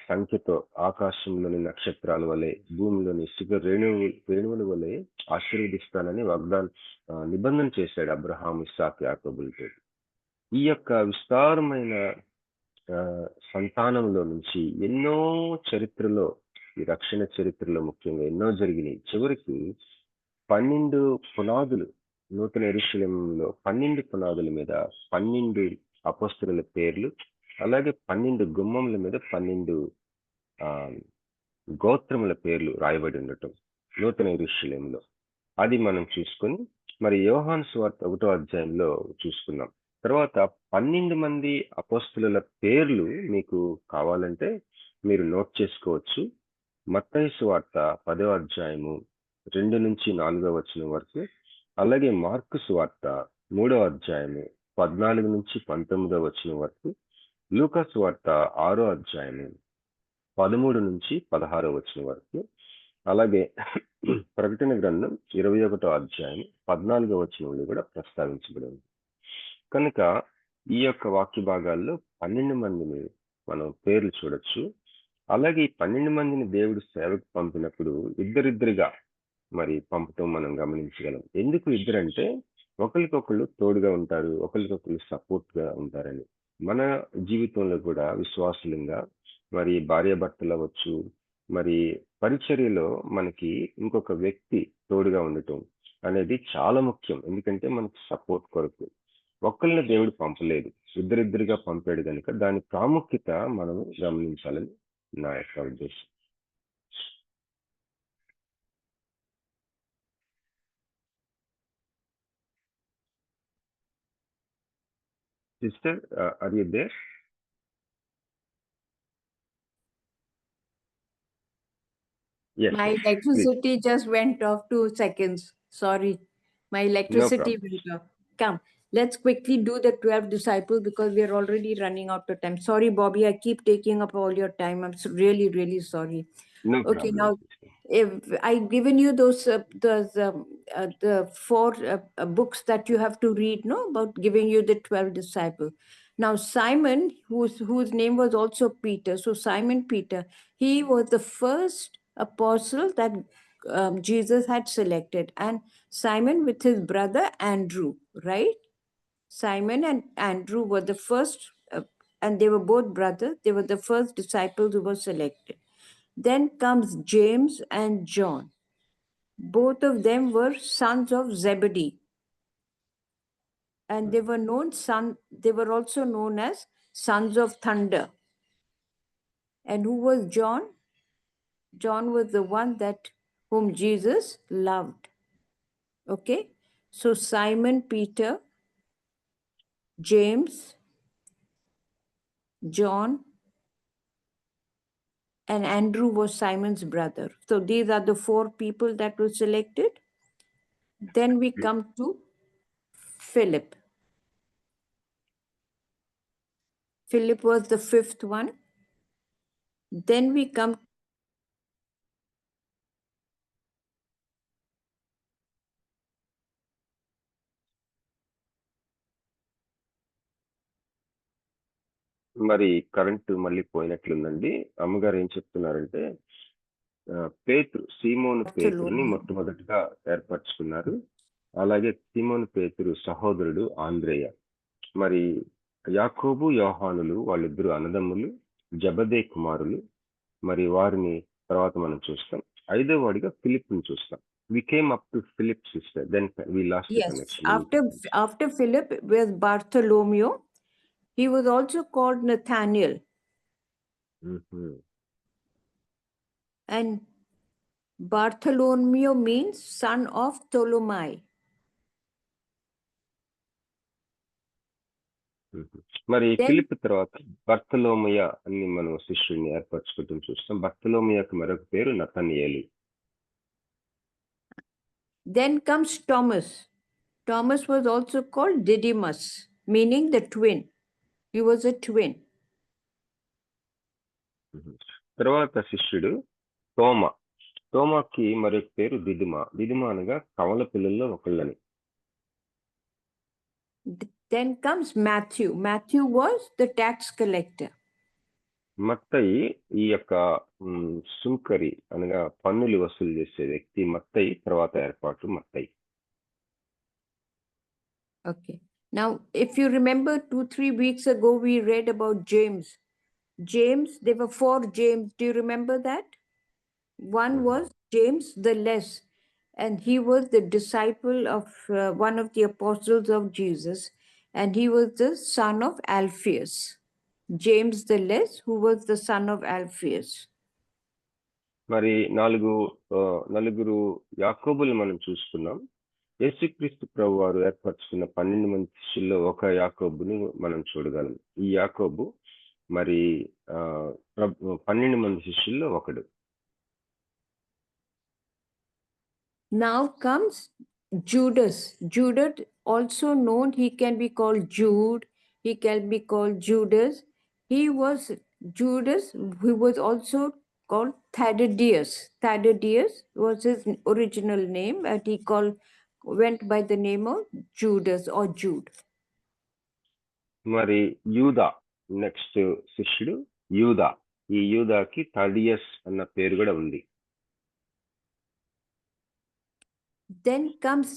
సంఖ్యతో ఆకాశంలోని నక్షత్రాల వలె భూమిలోని ఇసుక రేణువుల వలె ఆశీర్వదిస్తానని నిబంధన చేశాడు అబ్రహాము, ఇస్సాకు, యాకోబులతో. ఈ యొక్క విస్తారమైన సంతానంలో నుంచి ఎన్నో చరిత్రలో, ఈ రక్షణ చరిత్రలో ముఖ్యంగా ఎన్నో జరిగినాయి. చివరికి 12 పునాదులు, నూతన యెరూషలేములో 12 పునాదుల మీద 12 అపోస్తలుల పేర్లు, అలాగే 12 గుమ్మముల మీద 12 గోత్రముల పేర్లు రాయబడి ఉండటం నూతన యెరూషలేములో. అది మనం చూసుకొని మరి యోహాను సువార్త 1వ అధ్యాయంలో చూసుకున్నాం. తర్వాత 12 మంది అపోస్తలుల పేర్లు మీకు కావాలంటే మీరు నోట్ చేసుకోవచ్చు. మత్తయి సువార్త 10వ అధ్యాయము 2 నుంచి 4వ వచనం వరకు, అలాగే మార్కు సువార్త 3వ అధ్యాయము 14 నుంచి 19వ వచనం వరకు, లూకా సువార్త 6వ అధ్యాయము 13 నుంచి 16వ వచనం వరకు, అలాగే ప్రకటన గ్రంథం 21వ అధ్యాయం 14వ వచనంలో కూడా ప్రస్తావించబడింది. కనుక ఈ యొక్క వాక్య భాగాల్లో 12 మందిని మనం పేర్లు చూడొచ్చు. అలాగే ఈ 12 మందిని దేవుడు సేవకు పంపినప్పుడు ఇద్దరిద్దరిగా మరి పంపటం మనం గమనించగలం. ఎందుకు ఇద్దరంటే ఒకరికొకళ్ళు తోడుగా ఉంటారు, ఒకరికొకళ్ళు సపోర్ట్ గా ఉంటారని. మన జీవితంలో కూడా విశ్వాసులంగా మరి భార్యాభర్తలు అవ్వచ్చు, మరి పరిచర్యలో మనకి ఇంకొక వ్యక్తి తోడుగా ఉండటం అనేది చాలా ముఖ్యం. ఎందుకంటే మనకి సపోర్ట్ కొరకు ఒక్కరిని దేవుడు పంపలేదు, ఇద్దరిద్దరిగా పంపాడు కనుక దాని ప్రాముఖ్యత మనం గమనించాలని నా యొక్క ఉద్దేశం. Sister, are you there? Yes, My yes, please. electricity just went off 2 seconds. Sorry. My electricity problem. went off. Come, let's quickly do the 12 disciples because we are already running out of time. Sorry, Bobby, I keep taking up all your time. I'm really, really sorry. No Okay, problem. now if I've given you the 4 books that you have to read, no, about giving you the 12 disciples. Now Simon, whose name was also Peter, so Simon Peter, he was the first apostle that Jesus had selected, and Simon with his brother Andrew, right? Simon and Andrew were the first, and they were both brothers. They were the first disciples who were selected. Then comes James and John. Both of them were sons of Zebedee. And they were also known as sons of thunder. And who was John? John was the one whom Jesus loved. Okay? So Simon Peter, James, John, and Andrew was Simon's brother. So these are the 4 people that were selected. Then we come to Philip. Philip was the 5th one. Then we come మరి current మళ్ళీ పోయినట్లుందండి. అమ్మగారు ఏం చెప్తున్నారంటే సీమోను పేతురుని మొట్టమొదటిగా ఏర్పరచుకున్నారు. అలాగే సీమోను పేతురు సహోదరుడు ఆంద్రేయ. మరి యాకోబు యోహానులు వాళ్ళిద్దరు అన్నదమ్ములు, జబదే కుమారులు. మరి వారిని తర్వాత మనం చూస్తాం. 5వ వాడిగా ఫిలిప్ని చూస్తాం. We came up to Philip, sister. Then we lost the Yes, connection. after Philip was Bartholomew. He was also called Nathaniel. And Bartholomew means son of Ptolemy. మరి Then- ఫిలిప్ తర్వాత బర్తలోమయ అని మనం శిష్యుడిని ఏర్పరచుకుంటూ చూస్తాం. బర్తలోమయకు మరొక పేరు Nathanael. Then comes Thomas. Thomas was also called Didymus, meaning the twin. He was a twin. తర్వాత శిష్యుడు తోమా. తోమాకి మరొక పేరు దిదుమ. దిదుమ అనగా కవల పిల్లల్లో ఒకళ్ళని. Then comes Matthew. Matthew was the tax collector. మత్తయి ఈ యొక్క సుంకరి అనగా పన్నులు వసూలు చేసే వ్యక్తి మత్తయి తర్వాత ఏర్పాటు మత్తయి. Okay. Now, if you remember 2-3 weeks ago, we read about James. James, there were 4 James. Do you remember that? One was James the Less, and he was the disciple of one of the apostles of Jesus, and he was the son of Alphaeus. James the Less, who was the son of Alphaeus. మరి నలుగురు యాకోబులు మనం చూసుకున్నాం. యేసుక్రీస్తు ప్రభు వారు ఏర్పరచుకున్న 12 మంది శిష్యుల్లో ఒక యాకోబుని మనం చూడగలం. ఈ యాకోబు మరి 12 మంది శిష్యుల్లో ఒకడు. Now comes Judas. Judas, also known, he can be called Jude, he can be called Judas. He was Judas, who was also called Thaddeus. Thaddeus was his original name, and he went by the name of Judas or Jude. మరి యూదా next శిష్యుడు యూదా. ఈ యూదాకి థాడియస్ అన్న పేరు కూడా ఉంది. Then comes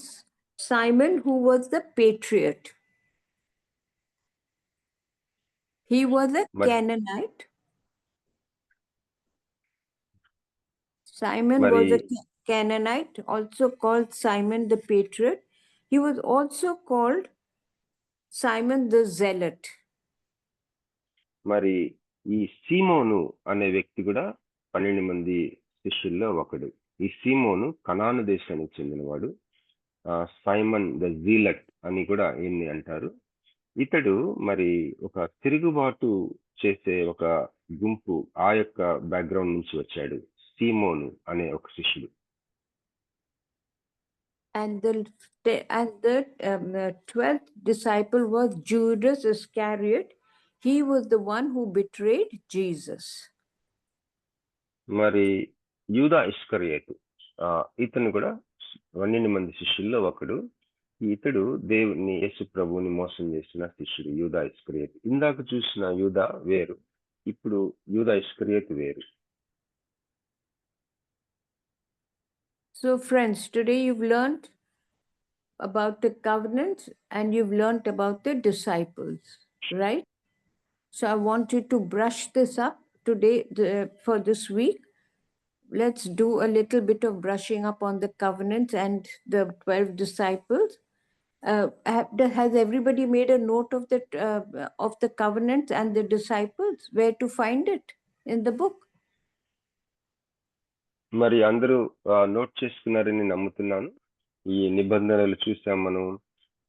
Simon, who was the patriot. He was a Canaanite. Simon was a Canaanite, also called Simon the patriot. He was also called Simon the zealot. మరి ఈ సీమోను అనే వ్యక్తి కూడా 12 మంది శిష్యుల్లో ఒకడు. ఈ సీమోను కనాను దేశానికి చెందినవాడు. సైమన్ ద జీలట్ అని కూడా ఈయన్ని అంటారు. ఇతడు మరి ఒక తిరుగుబాటు చేసే ఒక గుంపు ఆ యొక్క బ్యాక్గ్రౌండ్ నుంచి వచ్చాడు. సీమోను అనే ఒక శిష్యుడు. And the 12th disciple was Judas Iscariot. He was the one who betrayed Jesus. మరి యూదా ఇస్కరియోతు ఇతను కూడా 12 మంది శిష్యుల్లో ఒకడు. ఇతడు దేవుని యేసు ప్రభువుని మోసం చేసిన శిష్యుడు యూదా ఇస్కరియోతు. ఇందాక చూసిన యూదా వేరు, ఇప్పుడు యూదా ఇస్కరియోతు వేరు. So friends, today you've learned about the covenant and you've learned about the disciples, right? So I want you to brush this up today for this week. Let's do a little bit of brushing up on the covenant and the 12 disciples. Has everybody made a note of the covenant and the disciples? Where to find it in the book? మరి అందరూ note చేసుకున్నారని నమ్ముతున్నాను. ఈ నిబంధనలు చూసాం మనం,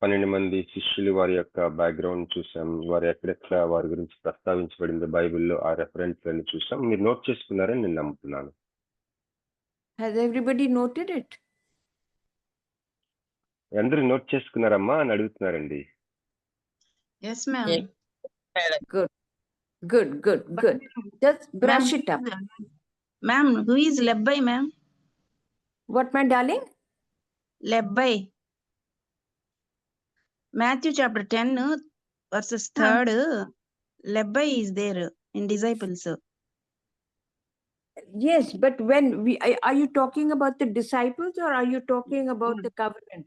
12 మంది శిష్యులు వారి యొక్క బ్యాక్గ్రౌండ్ చూసాం, వారు ఎక్కడెక్కడ వారి గురించి ప్రస్తావించబడింది బైబిల్లో, ఆ రెఫరెన్స్ అన్ని చూసాం. మీరు నోట్ చేసుకున్నారని నేను నమ్ముతున్నాను. Has everybody noted it? అందరూ నోట్ చేసుకున్నారమ్మా అని అడుగుతున్నారండి. Yes ma'am. Good. Just brush it up. Ma'am, who is Lebbaeus ma'am? What, my darling? Lebbaeus. Matthew chapter 10 verses 3, Lebbai is there in disciples. Yes, but when are you talking about the disciples or are you talking about the covenant?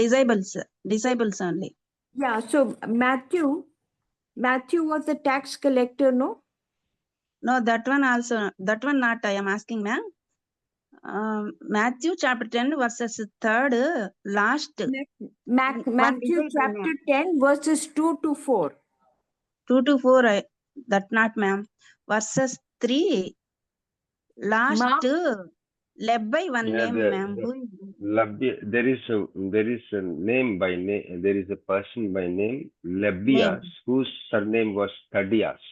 Disciples only. Yeah, so Matthew was the tax collector, no? No, that one also, that one not I am asking, ma'am. Matthew chapter 10 verses 3, last. Matthew chapter 10 verses 2 to 4. 2 to 4, that not, ma'am. Verses 3, last, Lebbai one name, ma'am. There is a name by name. There is a person by name Lebbias, whose surname was Thaddeus.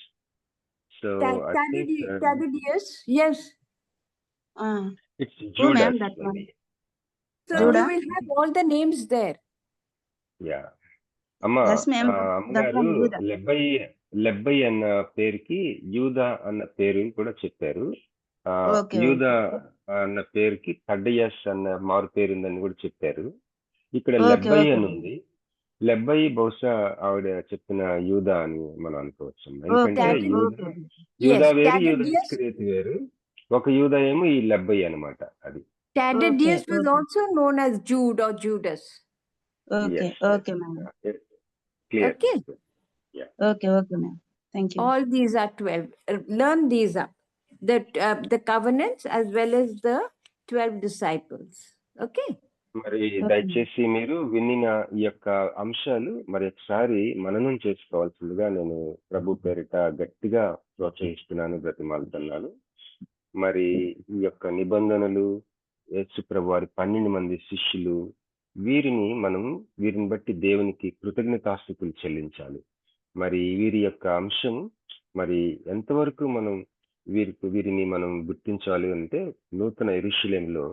So I think Thaddeus, yes. it's Judas. Ma'am, that one. So Judah? you will have all the names there. Yeah. అమ్మా, Yes, ma'am. అమ్మగారు లెబ్బై అన్న పేరుకి యూదా అన్న పేరు కూడా చెప్పారు. యూదా అన్న పేరుకి థడ్డయస్ అన్న మారు పేరు ఉందని కూడా చెప్పారు. ఇక్కడ లెబ్బై అని ఉంది. లెబ్బై బహుశా ఆవిడ చెప్పిన యూదా అని మనం అనుకోవచ్చు. ఎందుకంటే యూదా వేరు, యూదా ఇస్కరియోతు వేరు. ఒక యూదా ఏమో ఈ లెబ్బై అన్నమాట. అది Thaddeus was also known as Jude or Judas. Okay, ma'am. Clear. Okay. Yeah. Okay, ma'am. Thank you. All these are 12. Learn these up. The covenants as well as the 12 disciples. Okay. మరి దయచేసి మీరు వినిన ఈ యొక్క అంశాలు మరి ఒకసారి మననం చేసుకోవాల్సిందిగా నేను ప్రభు పేరిట గట్టిగా ప్రోత్సహిస్తున్నాను, బ్రతిమాలుతున్నాను. మరి ఈ యొక్క నిబంధనలు, యేసు ప్రభు వారి 12 మంది శిష్యులు, వీరిని బట్టి దేవునికి కృతజ్ఞతాస్తుతులు చెల్లించాలి. మరి వీరి యొక్క అంశం మరి ఎంతవరకు మనం వీరిని మనం గుర్తించాలి అంటే, నూతన యెరూషలేములో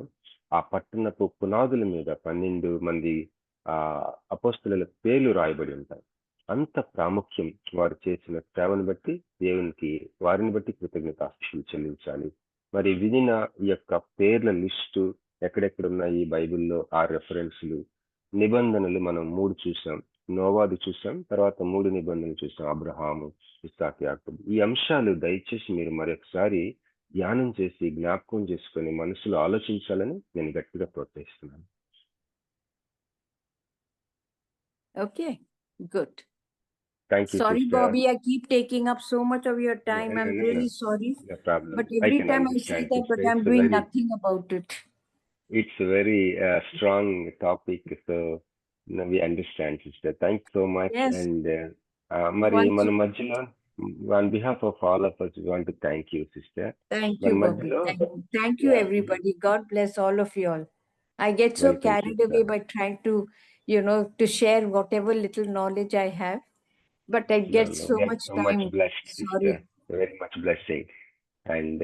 ఆ పట్టణపు పునాదుల మీద 12 మంది అపోస్తలుల పేర్లు రాయబడి ఉంటాయి. అంత ప్రాముఖ్యం వారు చేసిన సేవను బట్టి దేవునికి వారిని బట్టి కృతజ్ఞతాస్తుతులు చెల్లించాలి. మరి వినిన ఈ యొక్క పేర్ల లిస్టు ఎక్కడెక్కడ ఉన్నాయి బైబిల్లో, ఆ రెఫరెన్స్లు, నిబంధనలు మనం 3 చూసాం. నోవాది చూసాం, తర్వాత 3 నిబంధనలు చూసాం, అబ్రహాము, ఇస్సాకు, యాకోబు. ఈ అంశాలు దయచేసి మీరు మరొకసారి ధ్యానం చేసి జ్ఞాపకం చేసుకొని మనసులో ఆలోచించాలని నేను గట్టిగా ప్రోత్సహిస్తున్నాను. Okay, good. Thank you, sorry, sister. Bobby, I keep taking up so much of your time. I'm really sorry. No problem. But every time I say that, but I'm doing nothing about it. It's a very strong topic, so we understand, sister. Thanks so much. Yes. And Mari, మన మధ్యలో, on behalf of all of us, we want to thank you, sister. Thank you, Bobby. Thank you, everybody. God bless all of you all. I get so carried away by trying to, to share whatever little knowledge I have, but I get so much time. Much blessed, Sorry. sister. Very much blessing. And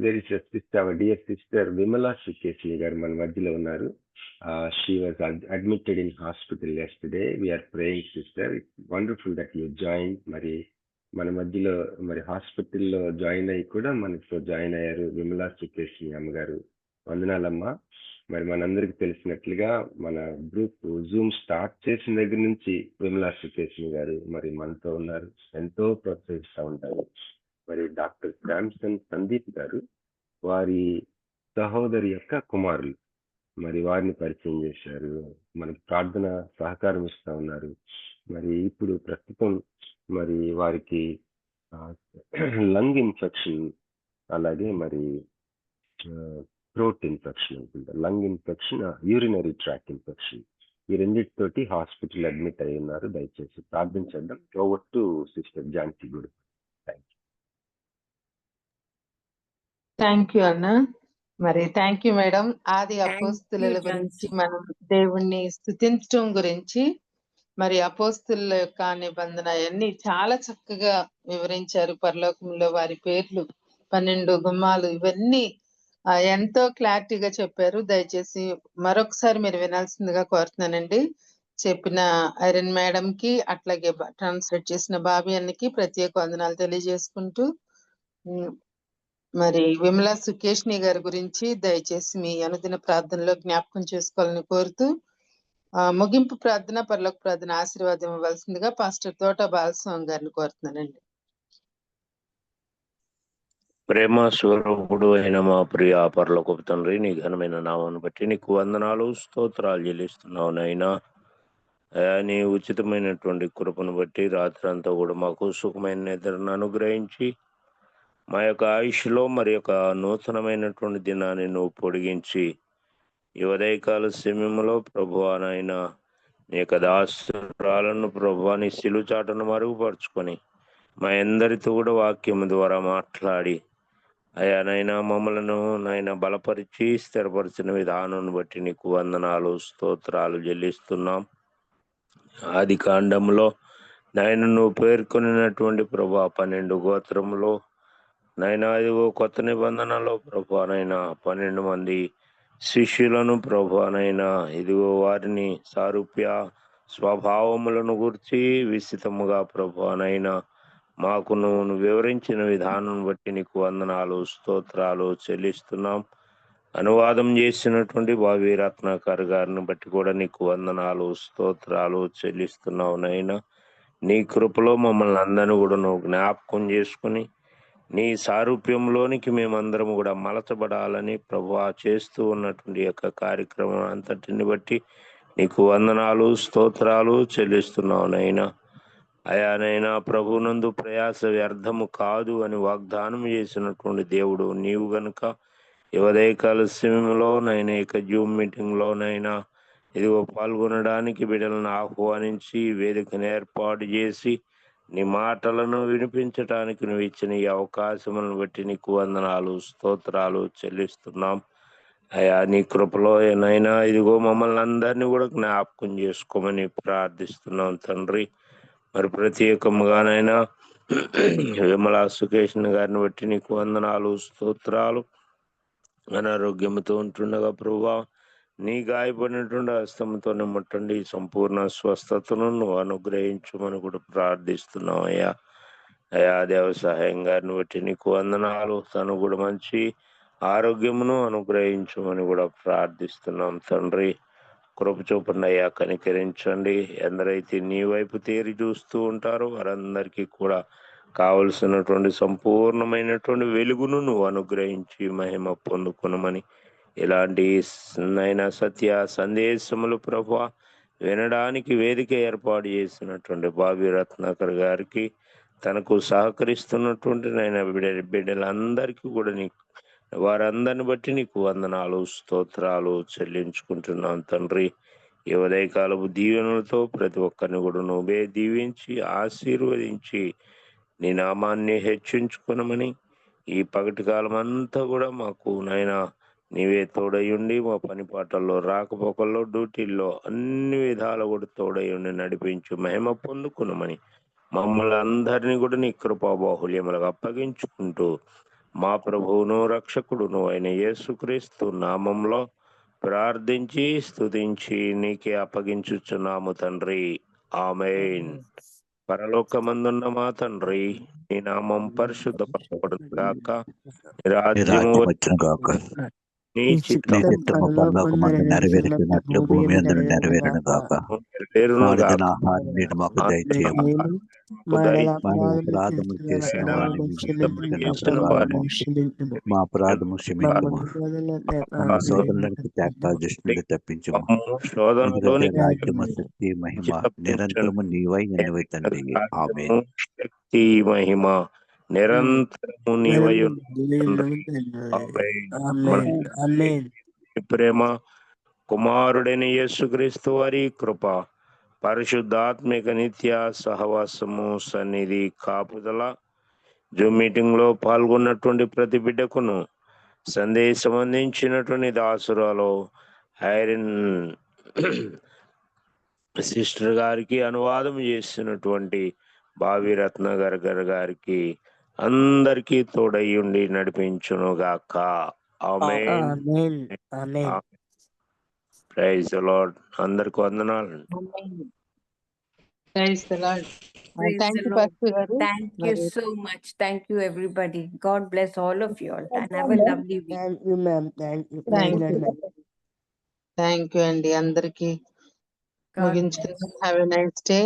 there is a sister, our dear sister Vimala Sukesni garu మన మధ్యలో ఉన్నారు. She was admitted in hospital yesterday. We are praying, sister. It's wonderful that you joined. మరి మన మధ్యలో మరి హాస్పిటల్లో join అయ్యి కూడా మనతో జాయిన్ అయ్యారు విమలా సుకేష్ని అమ్మగారు. వందనాలమ్మా. మరి మనందరికి తెలిసినట్లుగా మన గ్రూప్ జూమ్ స్టార్ట్ చేసిన దగ్గర నుంచి విమలా సుకేష్ని గారు మరి మనతో ఉన్నారు, ఎంతో ప్రోత్సహిస్తూ ఉంటారు. మరి డాక్టర్ శాంసన్ సందీప్ గారు వారి సహోదరి యొక్క కుమారులు, మరి వారిని పరిచయం చేశారు, మనకి ప్రార్థన సహకారం ఇస్తూ ఉన్నారు. మరి ఇప్పుడు ప్రస్తుతం మరి వారికి లంగ్ ఇన్ఫెక్షన్, అలాగే మరి థ్రోట్ ఇన్ఫెక్షన్ అనుకుంటా, lung infection, urinary tract infection, ఈ రెండింటితోటి హాస్పిటల్ అడ్మిట్ అయి ఉన్నారు. దయచేసి ప్రార్థించడం. ఓవర్ టు సిస్టర్ జాన్సీ గుడి. థ్యాంక్ యూ అన్న. మరి థ్యాంక్ యూ మేడం. ఆది Thank అపోస్తుల you, గురించి Johnson. మనం దేవుణ్ణి స్తుతించడం గురించి మరి అపోస్తుల యొక్క నిబంధన అన్ని చాలా చక్కగా వివరించారు. పరలోకంలో వారి పేర్లు 12 గుమ్మాలు ఇవన్నీ ఎంతో క్లారిటీగా చెప్పారు. దయచేసి మరొకసారి మీరు వినాల్సిందిగా కోరుతున్నానండి. చెప్పిన ఐరన్ మేడం కి అట్లాగే ట్రాన్స్లేట్ చేసిన బాబీ అన్నకి ప్రత్యేక వందనాలు తెలియజేసుకుంటూ మరి విమలా సుకేష్ని గారి గురించి దయచేసి మీ అనుదిన ప్రార్థనలో జ్ఞాపకం చేసుకోవాలని కోరుతూ ముగింపు ప్రార్థన పరలోక ప్రార్థన ఆశీర్వాదం ఇవ్వాల్సిందిగా పాస్టర్ తోట బాలస్వామి గారిని కోరుతున్నానండి. ప్రేమ స్వరూపుడు అయిన మా ప్రియ పరలోకపు తండ్రి, నీ ఘనమైన నామాన్ని బట్టి నీకు వందనాలు స్తోత్రాలు చెల్లిస్తున్నావు నైనా. నీ ఉచితమైనటువంటి కృపను బట్టి రాత్రి అంతా కూడా మాకు సుఖమైన నిద్రను అనుగ్రహించి మా యొక్క ఆయుష్లో మరి యొక్క నూతనమైనటువంటి దినాన్ని నువ్వు పొడిగించి ఈ ఉదయకాల సమయంలో ప్రభువా నాయన నీ యొక్క దాసురాలను ప్రభువా నీ సిలుచాటను మరుగుపరుచుకొని మా అందరితో కూడా వాక్యం ద్వారా మాట్లాడి అయ్యా నైనా మమ్మలను నాయన బలపరిచి స్థిరపరిచిన విధానం బట్టి నీకు వందనాలు స్తోత్రాలు చెల్లిస్తున్నాం. ఆది కాండంలో నాయన నువ్వు పేర్కొనినటువంటి ప్రభా 12 గోత్రములో నైనా ఇదిగో కొత్త నిబంధనలో ప్రభా నైనా 12 మంది శిష్యులను ప్రభా నైనా ఇదిగో వారిని సారూప్య స్వభావములను గురించి విస్తృతముగా ప్రభా నైనా మాకు నువ్వు వివరించిన విధానం బట్టి నీకు వందనాలు స్తోత్రాలు చెల్లిస్తున్నాం. అనువాదం చేసినటువంటి బావి రత్నాకర్ గారిని బట్టి కూడా నీకు వందనాలు స్తోత్రాలు చెల్లిస్తున్నావు నైనా. నీ కృపలో మమ్మల్ని అందరినీ కూడా నువ్వు జ్ఞాపకం చేసుకుని నీ సారూప్యంలోనికి మేమందరం కూడా మలచబడాలని ప్రభువా చేస్తూ ఉన్నటువంటి యొక్క కార్యక్రమం అంతటిని బట్టి నీకు వందనాలు స్తోత్రాలు చెల్లిస్తున్నావు నైనా. అయానైనా ప్రభునందు ప్రయాస వ్యర్థము కాదు అని వాగ్దానం చేసినటువంటి దేవుడు నీవు గనుక ఉదయకాల సమయంలో నైనా ఇక జూమ్ మీటింగ్లోనైనా ఇదిగో పాల్గొనడానికి బిడ్డలను ఆహ్వానించి వేదికను ఏర్పాటు చేసి నీ మాటలను వినిపించటానికి నువ్వు ఇచ్చిన ఈ అవకాశములను బట్టి నీకు వందనాలు స్తోత్రాలు చెల్లిస్తున్నాం. అయా నీ కృపలో నైనా ఇదిగో మమ్మల్ని అందరినీ కూడా జ్ఞాపకం చేసుకోమని ప్రార్థిస్తున్నాం తండ్రి. మరి ప్రత్యేకముగానైనా విమలా సుకేష్ణ గారిని బట్టి నీకు వందనాలు స్తోత్రాలు. అనారోగ్యంతో ఉంటుండగా ప్రభువా నీ గాయపడినటువంటి హస్తంతోనే ముట్టండి, సంపూర్ణ స్వస్థతను నువ్వు అనుగ్రహించమని కూడా ప్రార్థిస్తున్నాం అయ్యా. అయా దేవ సహాయం గారిని బట్టి నీకు వందనాలు, తను కూడా మంచి ఆరోగ్యమును అనుగ్రహించమని కూడా ప్రార్థిస్తున్నాం తండ్రి. కృప చూపండి అయ్యా, కనికరించండి. ఎందరైతే నీ వైపు తేరి చూస్తూ ఉంటారో వారందరికీ కూడా కావలసినటువంటి సంపూర్ణమైనటువంటి వెలుగును నువ్వు అనుగ్రహించి మహిమ పొందుకునమని ఇలాంటి నైనా సత్య సందేశములు ప్రభువా వినడానికి వేదిక ఏర్పాటు చేసినటువంటి బాబీ రత్నాకర్ గారికి, తనకు సహకరిస్తున్నటువంటి నైనా బిడ్డలందరికీ కూడా నీకు వారందరిని బట్టి నీకు వందనాలు స్తోత్రాలు చెల్లించుకుంటున్నాం తండ్రి. ఈ ఉదయకాలపు దీవెనలతో ప్రతి ఒక్కరిని కూడా నువ్వే దీవించి ఆశీర్వదించి నీ నామాన్ని హెచ్చించుకునమని ఈ పగటి కాలం అంతా కూడా మాకు నైనా నీవే తోడయుండి మా పని పాటల్లో రాకపోకల్లో డ్యూటీల్లో అన్ని విధాలు కూడా తోడయుండి నడిపించి మహిమ పొందుకునమని మమ్మల్ని అందరినీ కూడా నీ కృపా బాహుల్యములకు అప్పగించుకుంటూ మా ప్రభువును రక్షకుడును అయిన యేసుక్రీస్తు నామంలో ప్రార్థించి స్తుతించి నీకే అప్పగించుచున్నాము తండ్రి. ఆమేన్. పరలోకమందున్న మా తండ్రి, నీ నామం పరిశుద్ధపరచబడును గాక, నీ రాజ్యము వచ్చును గాక, నీ నీ చిత్తం చిత్తము పరలోకమందు నెరవేరుచున్నట్లు భూమి యందు నెరవేరును గాక. నాలుదిన ఆహారం నేడు మాకు దయచేయము. మా అపరాధము చేసిన వారిని మా అపరాధము క్షమించము. మా సోదరులకు త్యాగ దృష్టిని తప్పించము. ఎందుకంటే రాజ్యము, శక్తి, మహిమ నిరంతరము నీవై ఉన్నవి తండ్రి. ఆమేన్. శక్తి మహిమ నిరంతరము నీవై ప్రేమ కుమారుడైన యేసుక్రీస్తు వారి కృప, పరిశుద్ధాత్మిక నిత్య సహవాసము, సన్నిధి, కాపుదల జూమ్ మీటింగ్ లో పాల్గొన్నటువంటి ప్రతి బిడ్డకును సందేశం అందించినటువంటి దాసురాలు ఐరన్ సిస్టర్ గారికి, అనువాదం చేసినటువంటి బావి రత్నగర్ గారికి అందరికీ తోడయ్యుండి నడిపించును గాక. ఆమేన్. Praise the lord. అందరికి వందనాలు. Praise the Lord. Praise Thank the you, Lord. Pastor garu. Thank you so much. Thank you, everybody. God bless all of you all and have a lovely week. Thank you, ma'am. Thank you. Thank Praise the you. Lord, ma'am. Thank you అండి అందరికి. God ముగించుకుందాం. Have a nice day.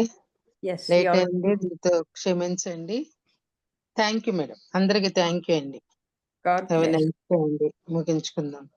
Yes, late y'all. అయింది, దీంతో క్షమించండి. Thank you madam. అందరికి thank you అండి. God have a bless. Nice day అండి. ముగించుకుందాం.